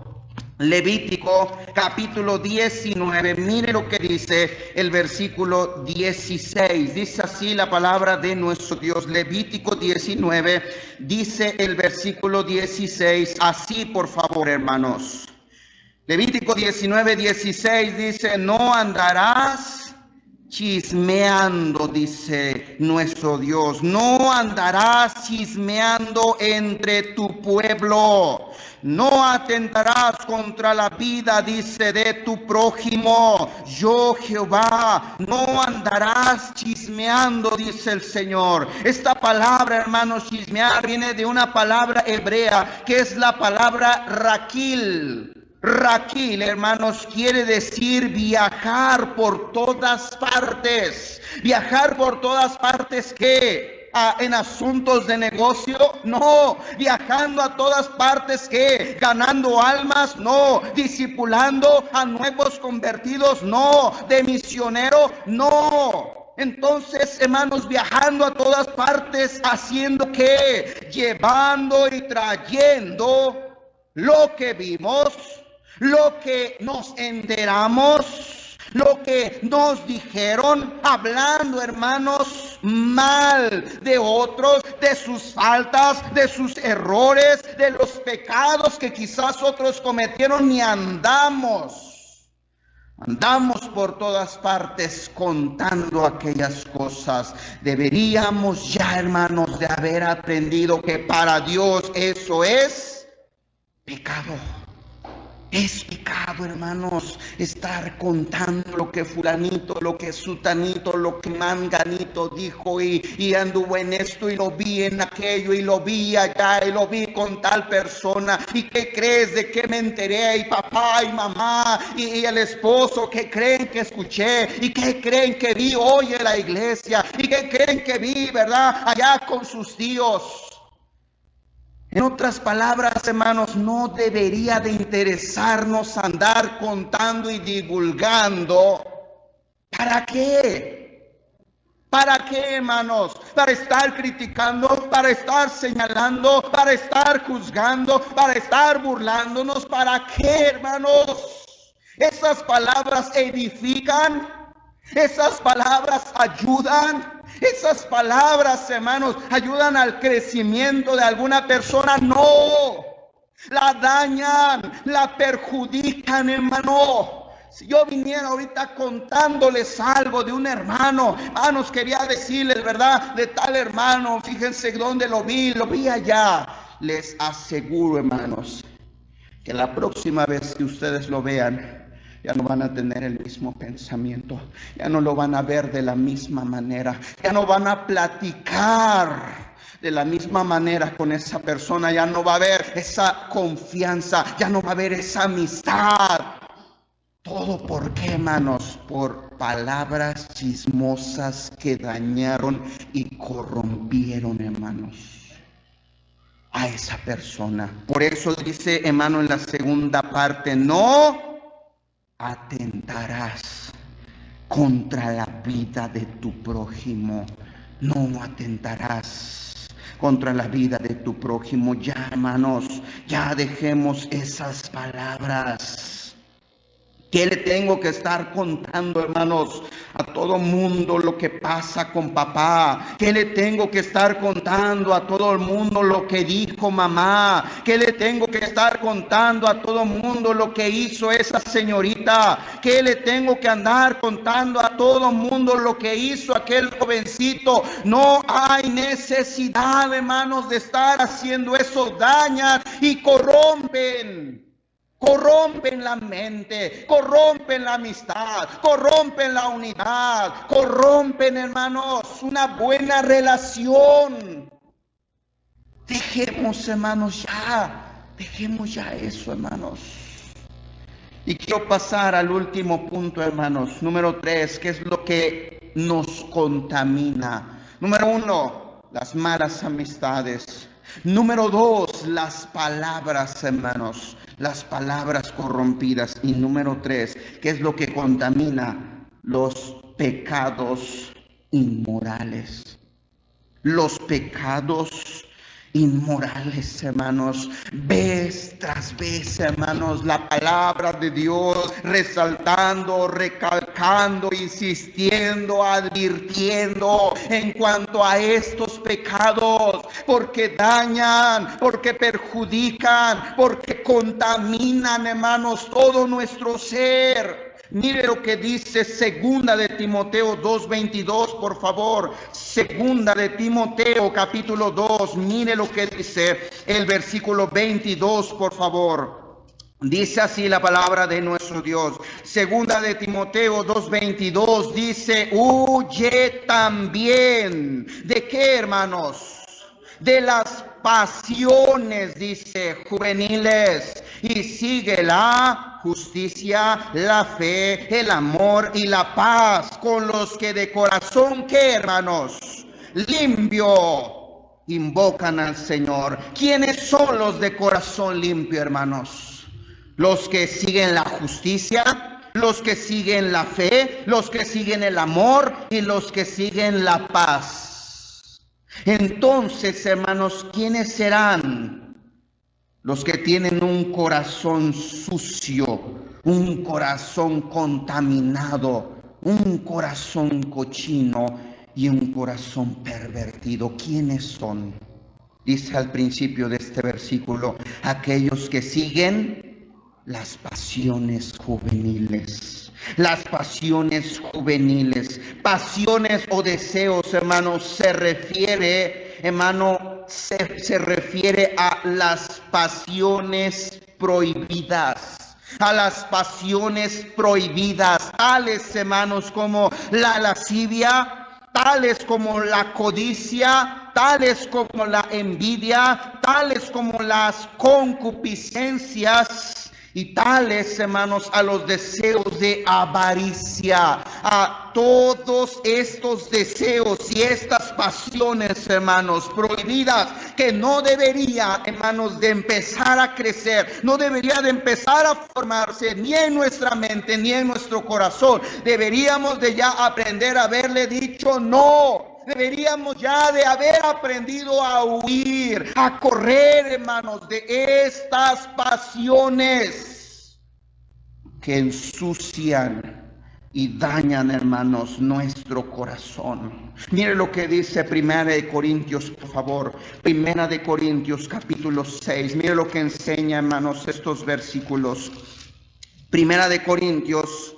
Levítico capítulo 19, mire lo que dice el versículo 16. Dice así la palabra de nuestro Dios. Levítico 19, dice el versículo 16. Así, por favor, hermanos. Levítico 19:16 dice: no andarás chismeando, dice nuestro Dios. No andarás chismeando entre tu pueblo. No atentarás contra la vida, dice, de tu prójimo. Yo, Jehová, no andarás chismeando, dice el Señor. Esta palabra, hermanos, chismear, viene de una palabra hebrea que es la palabra raquil. Raquil, hermanos, quiere decir viajar por todas partes. Viajar por todas partes, ¿qué? En asuntos de negocio, no. Viajando a todas partes, ¿qué? Ganando almas, no. Discipulando a nuevos convertidos, no. De misionero, no. Entonces, hermanos, viajando a todas partes, haciendo ¿qué? Llevando y trayendo lo que vimos, lo que nos enteramos, lo que nos dijeron, hablando, hermanos, mal de otros, de sus faltas, de sus errores, de los pecados que quizás otros cometieron, y andamos por todas partes contando aquellas cosas. Deberíamos ya, hermanos, de haber aprendido que para Dios eso es pecado. Es pecado, hermanos, estar contando lo que fulanito, lo que sutanito, lo que manganito dijo, y anduvo en esto, y lo vi en aquello, y lo vi allá, y lo vi con tal persona. ¿Y qué crees? ¿De qué me enteré? Y papá y mamá y el esposo, ¿qué creen que escuché? ¿Y qué creen que vi hoy en la iglesia? ¿Y qué creen que vi, verdad, allá con sus tíos? En otras palabras, hermanos, no debería de interesarnos andar contando y divulgando. ¿Para qué? ¿Para qué, hermanos? ¿Para estar criticando? ¿Para estar señalando? ¿Para estar juzgando? ¿Para estar burlándonos? ¿Para qué, hermanos? Esas palabras edifican. Esas palabras ayudan. Esas palabras, hermanos, ayudan al crecimiento de alguna persona. No, la dañan, la perjudican, hermano. Si yo viniera ahorita contándoles algo de un hermano, hermanos, quería decirles, ¿verdad? De tal hermano, fíjense dónde lo vi allá. Les aseguro, hermanos, que la próxima vez que ustedes lo vean, ya no van a tener el mismo pensamiento, ya no lo van a ver de la misma manera, ya no van a platicar De la misma manera con esa persona ya no va a haber esa confianza, ya no va a haber esa amistad. ¿Todo por qué, hermanos? Por palabras chismosas que dañaron y corrompieron, hermanos, a esa persona. Por eso dice, hermano, en la segunda parte, no atentarás contra la vida de tu prójimo. No atentarás contra la vida de tu prójimo. Ya, hermanos, ya dejemos esas palabras. ¿Qué le tengo que estar contando, hermanos, a todo mundo lo que pasa con papá? ¿Qué le tengo que estar contando a todo el mundo lo que dijo mamá? ¿Qué le tengo que estar contando a todo mundo lo que hizo esa señorita? ¿Qué le tengo que andar contando a todo mundo lo que hizo aquel jovencito? No hay necesidad, hermanos, de estar haciendo eso. Dañan y corrompen. Corrompen la mente, corrompen la amistad, corrompen la unidad, corrompen, hermanos, una buena relación. Dejemos, hermanos, dejemos ya eso, hermanos. Y quiero pasar al último punto, hermanos, número 3, que es lo que nos contamina. Número 1, las malas amistades. Número 2, las palabras, hermanos, las palabras corrompidas. Y número 3, ¿qué es lo que contamina? Los pecados inmorales. Los pecados inmorales, hermanos. Vez tras vez, hermanos, la palabra de Dios resaltando, recalcando, insistiendo, advirtiendo en cuanto a estos pecados, porque dañan, porque perjudican, porque contaminan, hermanos, todo nuestro ser. Mire lo que dice segunda de Timoteo 2:22, por favor. Segunda de Timoteo capítulo 2, mire lo que dice el versículo 22, por favor. Dice así la palabra de nuestro Dios. Segunda de Timoteo 2:22 dice, huye también. ¿De qué, hermanos? De las pasiones, dice, juveniles, y sigue la justicia, la fe, el amor y la paz con los que de corazón, ¿qué, hermanos? Limpio invocan al Señor. ¿Quiénes son los de corazón limpio, hermanos? Los que siguen la justicia, los que siguen la fe, los que siguen el amor y los que siguen la paz. Entonces, hermanos, ¿quiénes serán? Los que tienen un corazón sucio, un corazón contaminado, un corazón cochino y un corazón pervertido. ¿Quiénes son? Dice al principio de este versículo, aquellos que siguen las pasiones juveniles. Las pasiones juveniles, pasiones o deseos, hermanos, se refiere, hermano, se refiere a las pasiones prohibidas. A las pasiones prohibidas, tales, hermanos, como la lascivia, tales como la codicia, tales como la envidia, tales como las concupiscencias y tales, hermanos, a los deseos de avaricia. A todos estos deseos y estas pasiones, hermanos, prohibidas, que no debería, hermanos, de empezar a crecer, no debería de empezar a formarse ni en nuestra mente ni en nuestro corazón. Deberíamos de ya aprender a haberle dicho no. Deberíamos ya de haber aprendido a huir, a correr, hermanos, de estas pasiones que ensucian y dañan, hermanos, nuestro corazón. Mire lo que dice Primera de Corintios, por favor. Primera de Corintios, capítulo 6. Mire lo que enseña, hermanos, estos versículos. Primera de Corintios,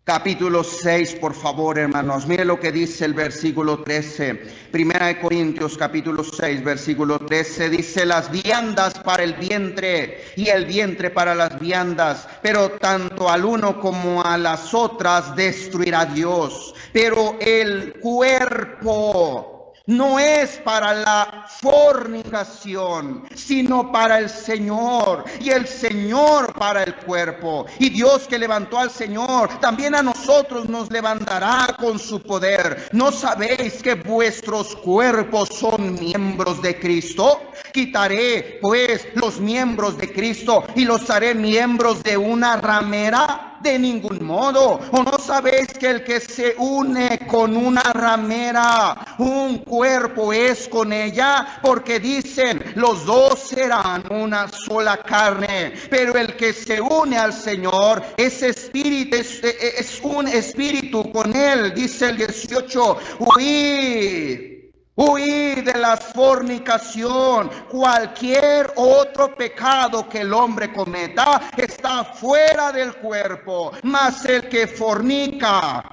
capítulo 6, por favor, hermanos. Mire lo que dice el versículo 13. Primera de Corintios, capítulo 6, versículo 13. Dice, las viandas para el vientre y el vientre para las viandas, pero tanto al uno como a las otras destruirá Dios. Pero el cuerpo no es para la fornicación, sino para el Señor, y el Señor para el cuerpo. Y Dios que levantó al Señor, también a nosotros nos levantará con su poder. ¿No sabéis que vuestros cuerpos son miembros de Cristo? Quitaré pues los miembros de Cristo y los haré miembros de una ramera. De ningún modo. ¿O no sabéis que el que se une con una ramera, un cuerpo es con ella? Porque dicen, los dos serán una sola carne. Pero el que se une al Señor es espíritu, es un espíritu con él. Dice el 18, huid de la fornicación. Cualquier otro pecado que el hombre cometa está fuera del cuerpo, mas el que fornica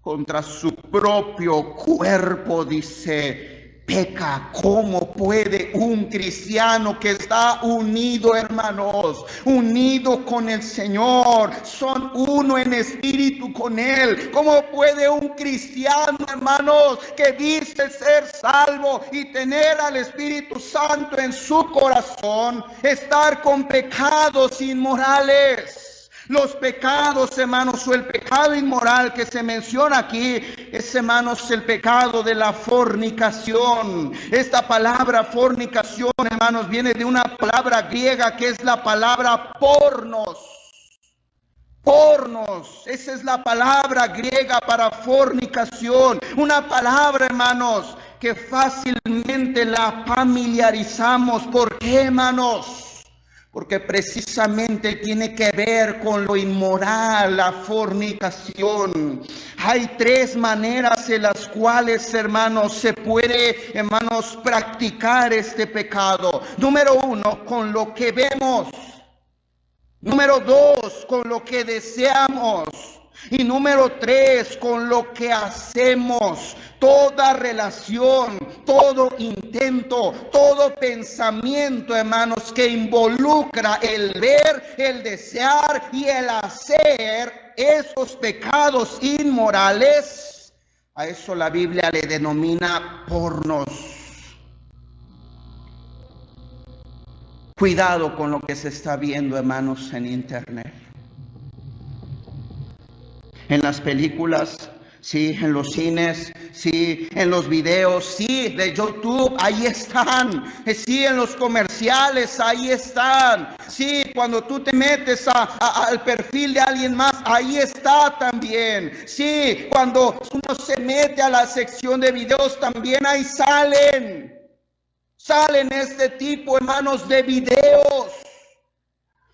contra su propio cuerpo, dice, peca. ¿Cómo puede un cristiano que está unido, hermanos, unido con el Señor, son uno en espíritu con Él? ¿Cómo puede un cristiano, hermanos, que dice ser salvo y tener al Espíritu Santo en su corazón, estar con pecados inmorales? Los pecados, hermanos, o el pecado inmoral que se menciona aquí es, hermanos, el pecado de la fornicación. Esta palabra fornicación, hermanos, viene de una palabra griega que es la palabra pornos. Pornos, esa es la palabra griega para fornicación. Una palabra, hermanos, que fácilmente la familiarizamos. ¿Por qué, hermanos? Porque precisamente tiene que ver con lo inmoral, la fornicación. Hay tres maneras en las cuales, hermanos, se puede, hermanos, practicar este pecado. Número uno, con lo que vemos. Número dos, con lo que deseamos. Y número tres, con lo que hacemos. Toda relación, todo intento, todo pensamiento, hermanos, que involucra el ver, el desear y el hacer esos pecados inmorales, a eso la Biblia le denomina pornos. Cuidado con lo que se está viendo, hermanos, en internet. En las películas, sí, en los cines, sí, en los videos, sí, de YouTube, ahí están. Sí, en los comerciales, ahí están. Sí, cuando tú te metes al perfil de alguien más, ahí está también. Sí, cuando uno se mete a la sección de videos, también ahí salen. Salen este tipo, hermanos, de videos.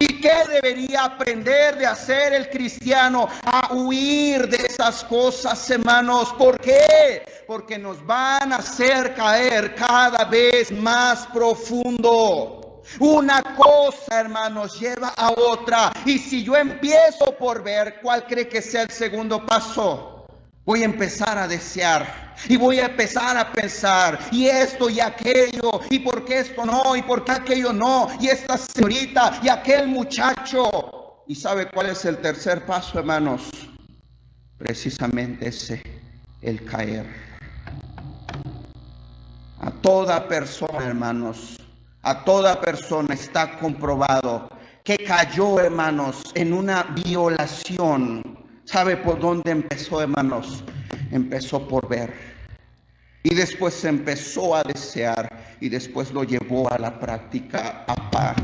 ¿Y qué debería aprender de hacer el cristiano? A huir de esas cosas, hermanos. ¿Por qué? Porque nos van a hacer caer cada vez más profundo. Una cosa, hermanos, lleva a otra. Y si yo empiezo por ver, ¿cuál cree que sea el segundo paso? Voy a empezar a desear y voy a empezar a pensar, y esto y aquello, y por qué esto no, y por qué aquello no, y esta señorita y aquel muchacho. ¿Y sabe cuál es el tercer paso, hermanos? Precisamente ese, el caer. A toda persona, hermanos, a toda persona está comprobado que cayó, hermanos, en una violación. ¿Sabe por dónde empezó, hermanos? Empezó por ver. Y después empezó a desear. Y después lo llevó a la práctica. Papá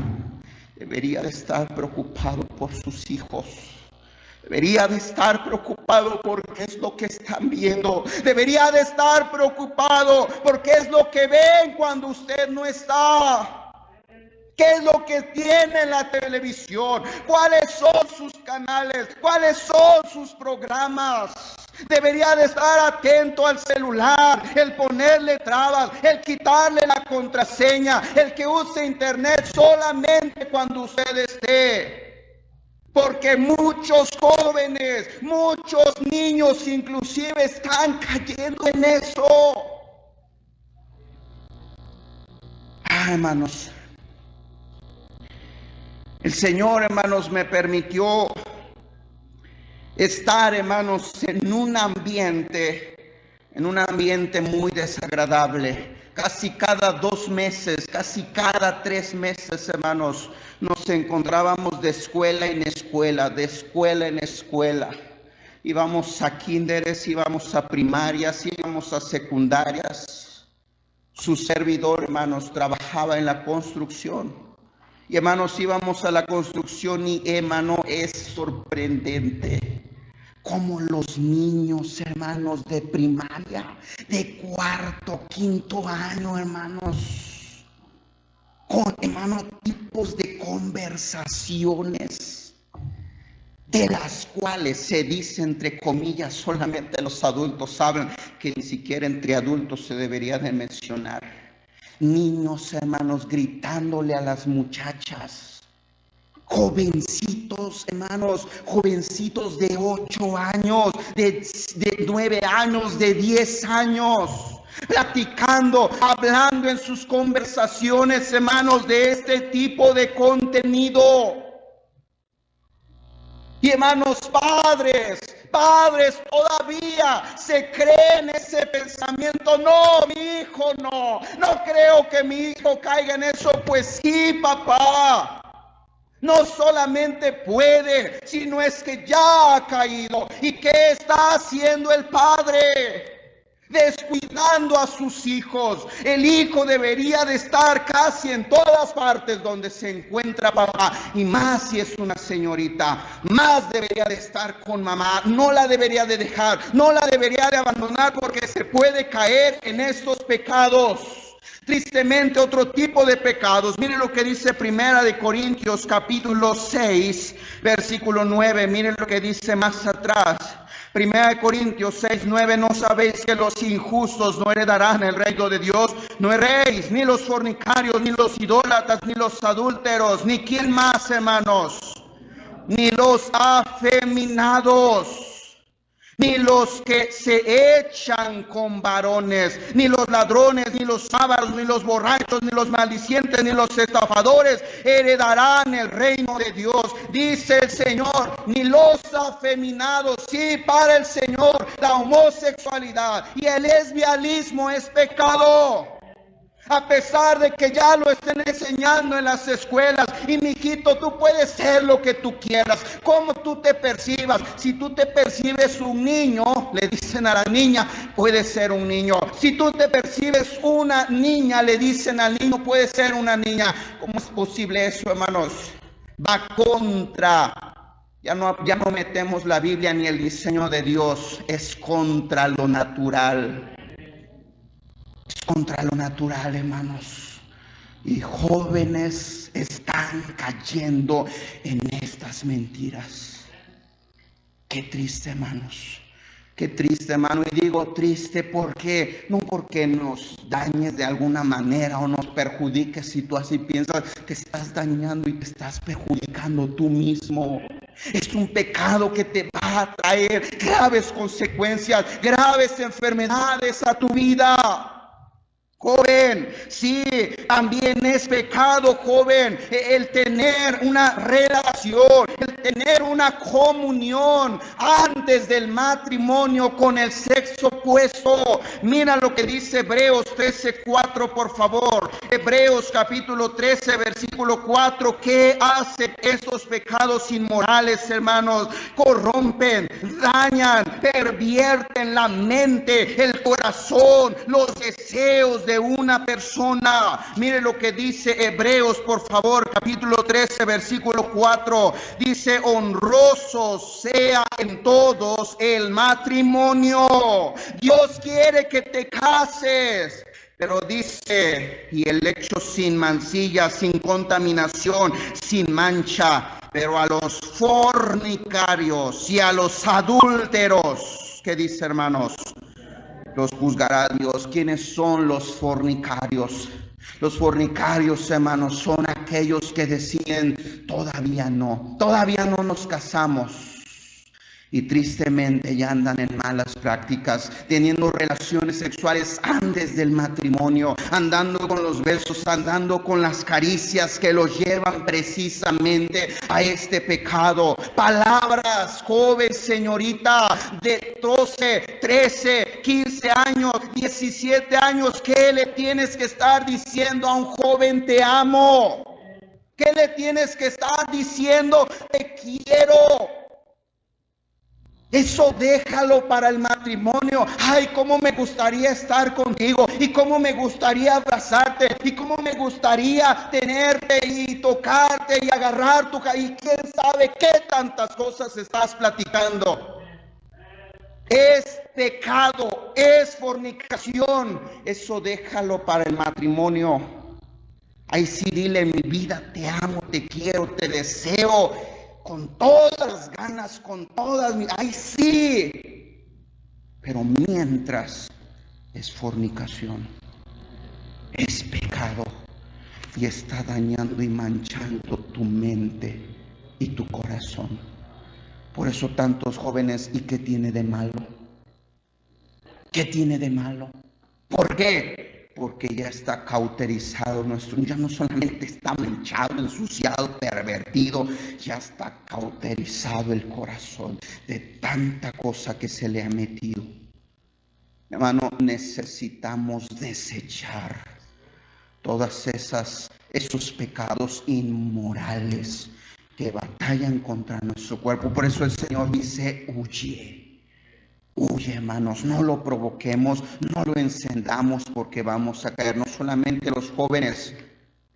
debería de estar preocupado por sus hijos. Debería de estar preocupado por qué es lo que están viendo. Debería de estar preocupado por qué es lo que ven cuando usted no está. ¿Qué es lo que tiene en la televisión? ¿Cuáles son sus canales? ¿Cuáles son sus programas? Debería de estar atento al celular, el ponerle trabas, el quitarle la contraseña, el que use internet solamente cuando usted esté. Porque muchos jóvenes, muchos niños inclusive están cayendo en eso. Hermanos, el Señor, hermanos, me permitió estar, hermanos, en un ambiente en un ambiente muy desagradable. Casi cada 2 meses, casi cada 3 meses, hermanos, nos encontrábamos de escuela en escuela, de escuela en escuela. Íbamos a kinderes, íbamos a primarias, íbamos a secundarias. Su servidor, hermanos, trabajaba en la construcción. Y hermanos, íbamos a la construcción y, hermano, es sorprendente como los niños, hermanos, de primaria, de 4º, 5º año, hermanos, con, hermanos, tipos de conversaciones, de las cuales se dice, entre comillas, solamente los adultos saben, que ni siquiera entre adultos se debería de mencionar. Niños, hermanos, gritándole a las muchachas. Jovencitos, hermanos, jovencitos de 8 años, de 9 años, de 10 años, platicando, hablando en sus conversaciones, hermanos, de este tipo de contenido. Y hermanos, padres todavía se creen ese pensamiento. No, mi hijo no creo que mi hijo caiga en eso. Pues sí, papá. No solamente puede, sino es que ya ha caído. ¿Y qué está haciendo el padre? Descuidando a sus hijos. El hijo debería de estar casi en todas partes donde se encuentra papá, y más si es una señorita, más debería de estar con mamá. No la debería de dejar, no la debería de abandonar, porque se puede caer en estos pecados. Tristemente, otro tipo de pecados. Miren lo que dice 1 de Corintios capítulo 6, versículo 9. Miren lo que dice más atrás. 1 de Corintios 6, 9. ¿No sabéis que los injustos no heredarán el reino de Dios? No erréis, ni los fornicarios, ni los idólatras, ni los adúlteros, ni quién más, hermanos, ni los afeminados, ni los que se echan con varones, ni los ladrones, ni los ávaros, ni los borrachos, ni los maldicientes, ni los estafadores heredarán el reino de Dios. Dice el Señor, ni los afeminados. Sí, para el Señor la homosexualidad y el lesbianismo es pecado. A pesar de que ya lo estén enseñando en las escuelas. Y mijito, tú puedes ser lo que tú quieras, como tú te percibas. Si tú te percibes un niño, le dicen a la niña, puedes ser un niño. Si tú te percibes una niña, le dicen al niño, puedes ser una niña. ¿Cómo es posible eso, hermanos? Va contra, ya no metemos la Biblia ni el diseño de Dios, es contra lo natural. Es contra lo natural, hermanos. Y jóvenes están cayendo en estas mentiras. Qué triste, hermanos. Qué triste, hermano. Y digo triste porque, no porque nos dañes de alguna manera o nos perjudiques. Si tú así piensas, te estás dañando y te estás perjudicando tú mismo. Es un pecado que te va a traer graves consecuencias, graves enfermedades a tu vida. Joven, sí, también es pecado, joven, el tener una relación, el tener una comunión antes del matrimonio con el sexo opuesto. Mira lo que dice Hebreos 13:4, por favor. Hebreos capítulo 13, versículo 4. ¿Qué hacen estos pecados inmorales, hermanos? Corrompen, dañan, pervierten la mente, el corazón, los deseos de una persona. Mire lo que dice Hebreos, por favor, capítulo 13, versículo 4. Dice, honroso sea en todos el matrimonio. Dios quiere que te cases. Pero dice, y el hecho sin mancilla, sin contaminación, sin mancha. Pero a los fornicarios y a los adúlteros, ¿qué dice, hermanos? Los juzgará Dios. ¿Quiénes son los fornicarios? Los fornicarios, hermanos, son aquellos que deciden, todavía no nos casamos. Y tristemente ya andan en malas prácticas, teniendo relaciones sexuales antes del matrimonio, andando con los besos, andando con las caricias que los llevan precisamente a este pecado. Palabras, joven, señorita, de 12, 13, 15 años, 17 años, ¿qué le tienes que estar diciendo a un joven? Te amo. ¿Qué le tienes que estar diciendo? Te quiero. Eso déjalo para el matrimonio. Ay, cómo me gustaría estar contigo, y cómo me gustaría abrazarte, y cómo me gustaría tenerte y tocarte y agarrar tu cabello. Y quién sabe qué tantas cosas estás platicando. Es pecado, es fornicación. Eso déjalo para el matrimonio. Ay, sí, dile: mi vida, te amo, te quiero, te deseo con todas las ganas, con todas mis... ¡Ay, sí! Pero mientras, es fornicación, es pecado, y está dañando y manchando tu mente y tu corazón. Por eso tantos jóvenes, ¿y qué tiene de malo? ¿Qué tiene de malo? ¿Por qué? Porque ya está cauterizado nuestro, ya no solamente está manchado, ensuciado, pervertido, ya está cauterizado el corazón de tanta cosa que se le ha metido. Hermano, necesitamos desechar todas esos pecados inmorales que batallan contra nuestro cuerpo. Por eso el Señor dice: huye. Huye, hermanos, no lo provoquemos, no lo encendamos, porque vamos a caer. No solamente los jóvenes,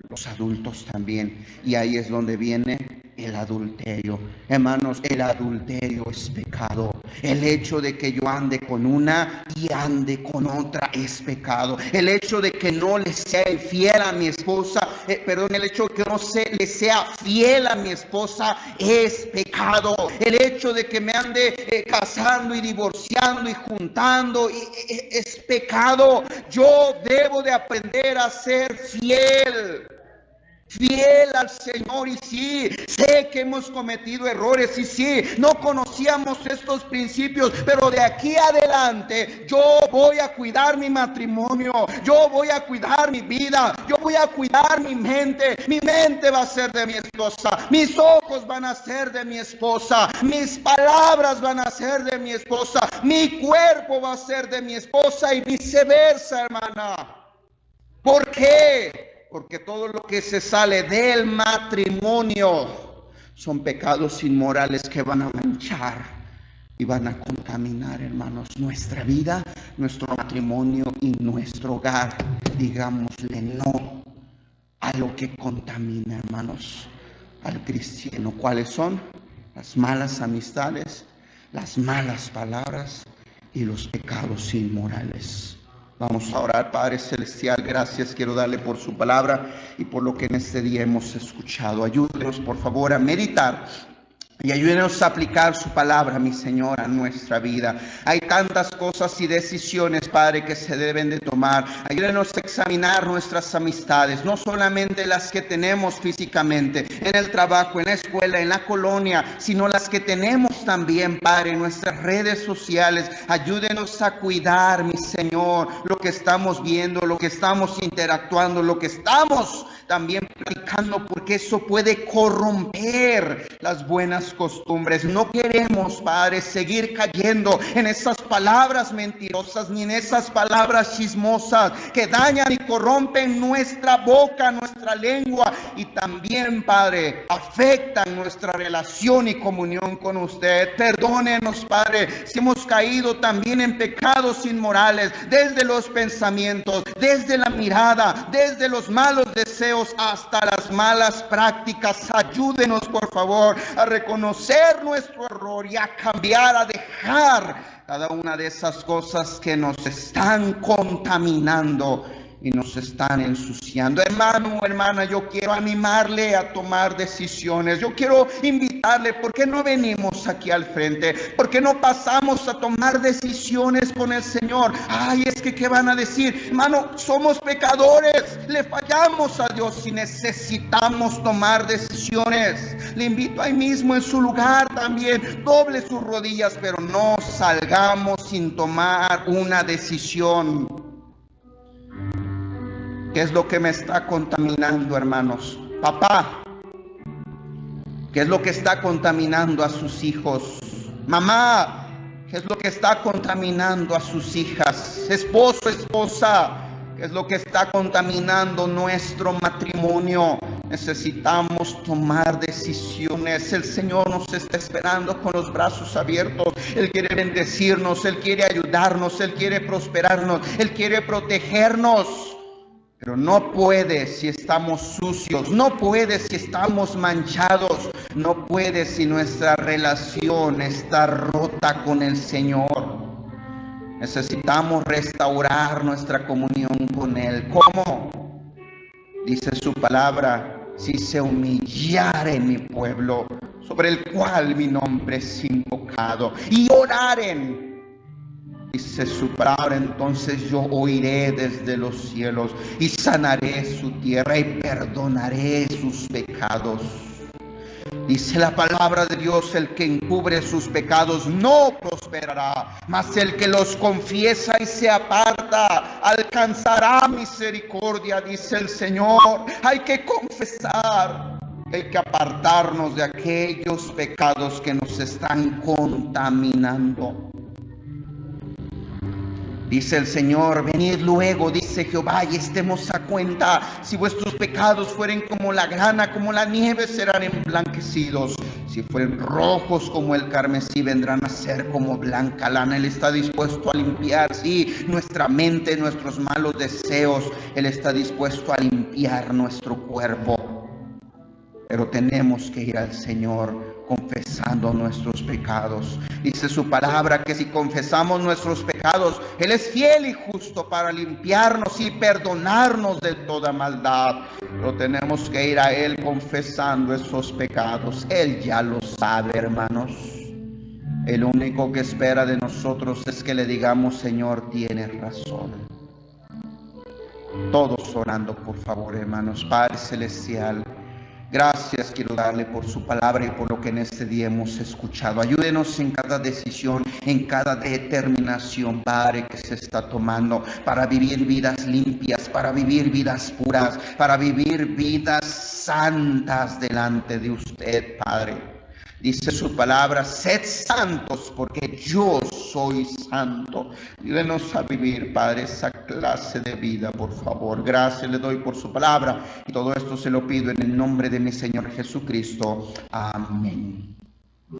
los adultos también. Y ahí es donde viene el adulterio. Hermanos, el adulterio es pecado. El hecho de que yo ande con una y ande con otra es pecado. El hecho de que no le sea infiel a mi esposa, el hecho de que no le sea fiel a mi esposa es pecado. El hecho de que me ande casando y divorciando y juntando es pecado. Yo debo de aprender a ser fiel al Señor. Y sí, sé que hemos cometido errores, y sí, no conocíamos estos principios, pero de aquí adelante yo voy a cuidar mi matrimonio, yo voy a cuidar mi vida, yo voy a cuidar mi mente va a ser de mi esposa, mis ojos van a ser de mi esposa, mis palabras van a ser de mi esposa, mi cuerpo va a ser de mi esposa, y viceversa, hermana. ¿Por qué? Porque todo lo que se sale del matrimonio son pecados inmorales que van a manchar y van a contaminar, hermanos, nuestra vida, nuestro matrimonio y nuestro hogar. Digámosle no a lo que contamina, hermanos, al cristiano. ¿Cuáles son? Las malas amistades, las malas palabras y los pecados inmorales. Vamos a orar. Padre Celestial, gracias quiero darle por su palabra y por lo que en este día hemos escuchado. Ayúdenos, por favor, a meditar y ayúdenos a aplicar su palabra, mi Señor, a nuestra vida. Hay tantas cosas y decisiones, Padre, que se deben de tomar. Ayúdenos a examinar nuestras amistades, no solamente las que tenemos físicamente, en el trabajo, en la escuela, en la colonia, sino las que tenemos también, Padre, en nuestras redes sociales. Ayúdenos a cuidar, mi Señor, lo que estamos viendo, lo que estamos interactuando, lo que estamos también platicando, porque eso puede corromper las buenas costumbres. No queremos, Padre, seguir cayendo en esas palabras mentirosas, ni en esas palabras chismosas que dañan y corrompen nuestra boca, nuestra lengua, y también, Padre, afectan nuestra relación y comunión con usted. Perdónenos, Padre, si hemos caído también en pecados inmorales, desde los pensamientos, desde la mirada, desde los malos deseos hasta las malas prácticas. Ayúdenos, por favor, a reconocer nuestro error y a cambiar, a dejar cada una de esas cosas que nos están contaminando y nos están ensuciando. Hermano o hermana, yo quiero animarle a tomar decisiones. Yo quiero invitarle invitarle, ¿por qué no venimos aquí al frente? ¿Por qué no pasamos a tomar decisiones con el Señor? Ay, es que ¿qué van a decir? Hermano, somos pecadores, le fallamos a Dios y necesitamos tomar decisiones. Le invito ahí mismo en su lugar también, doble sus rodillas, pero no salgamos sin tomar una decisión. ¿Qué es lo que me está contaminando, hermanos? Papá, ¿qué es lo que está contaminando a sus hijos? Mamá, ¿qué es lo que está contaminando a sus hijas? Esposo, esposa, ¿qué es lo que está contaminando nuestro matrimonio? Necesitamos tomar decisiones. El Señor nos está esperando con los brazos abiertos. Él quiere bendecirnos, Él quiere ayudarnos, Él quiere prosperarnos, Él quiere protegernos. Pero no puede si estamos sucios, no puede si estamos manchados, no puede si nuestra relación está rota con el Señor. Necesitamos restaurar nuestra comunión con Él. ¿Cómo? Dice su palabra: si se humillare mi pueblo, sobre el cual mi nombre es invocado, y oraren, dice su palabra, entonces yo oiré desde los cielos y sanaré su tierra y perdonaré sus pecados. Dice la palabra de Dios: el que encubre sus pecados no prosperará, mas el que los confiesa y se aparta alcanzará misericordia, dice el Señor. Hay que confesar, hay que apartarnos de aquellos pecados que nos están contaminando. Dice el Señor: venid luego, dice Jehová, y estemos a cuenta. Si vuestros pecados fueren como la grana, como la nieve, serán emblanquecidos. Si fueren rojos como el carmesí, vendrán a ser como blanca lana. Él está dispuesto a limpiar, sí, nuestra mente, nuestros malos deseos. Él está dispuesto a limpiar nuestro cuerpo. Pero tenemos que ir al Señor confesando nuestros pecados. Dice su palabra que si confesamos nuestros pecados, Él es fiel y justo para limpiarnos y perdonarnos de toda maldad. Pero tenemos que ir a Él confesando esos pecados. Él ya lo sabe, hermanos. El único que espera de nosotros es que le digamos: Señor, tienes razón. Todos orando, por favor, hermanos. Padre Celestial, gracias quiero darle por su palabra y por lo que en este día hemos escuchado. Ayúdenos en cada decisión, en cada determinación, Padre, que se está tomando para vivir vidas limpias, para vivir vidas puras, para vivir vidas santas delante de usted, Padre. Dice su palabra: sed santos porque yo soy santo. Ayúdenos a vivir, Padre, esa clase de vida, por favor. Gracias le doy por su palabra y todo esto se lo pido en el nombre de mi Señor Jesucristo. Amén.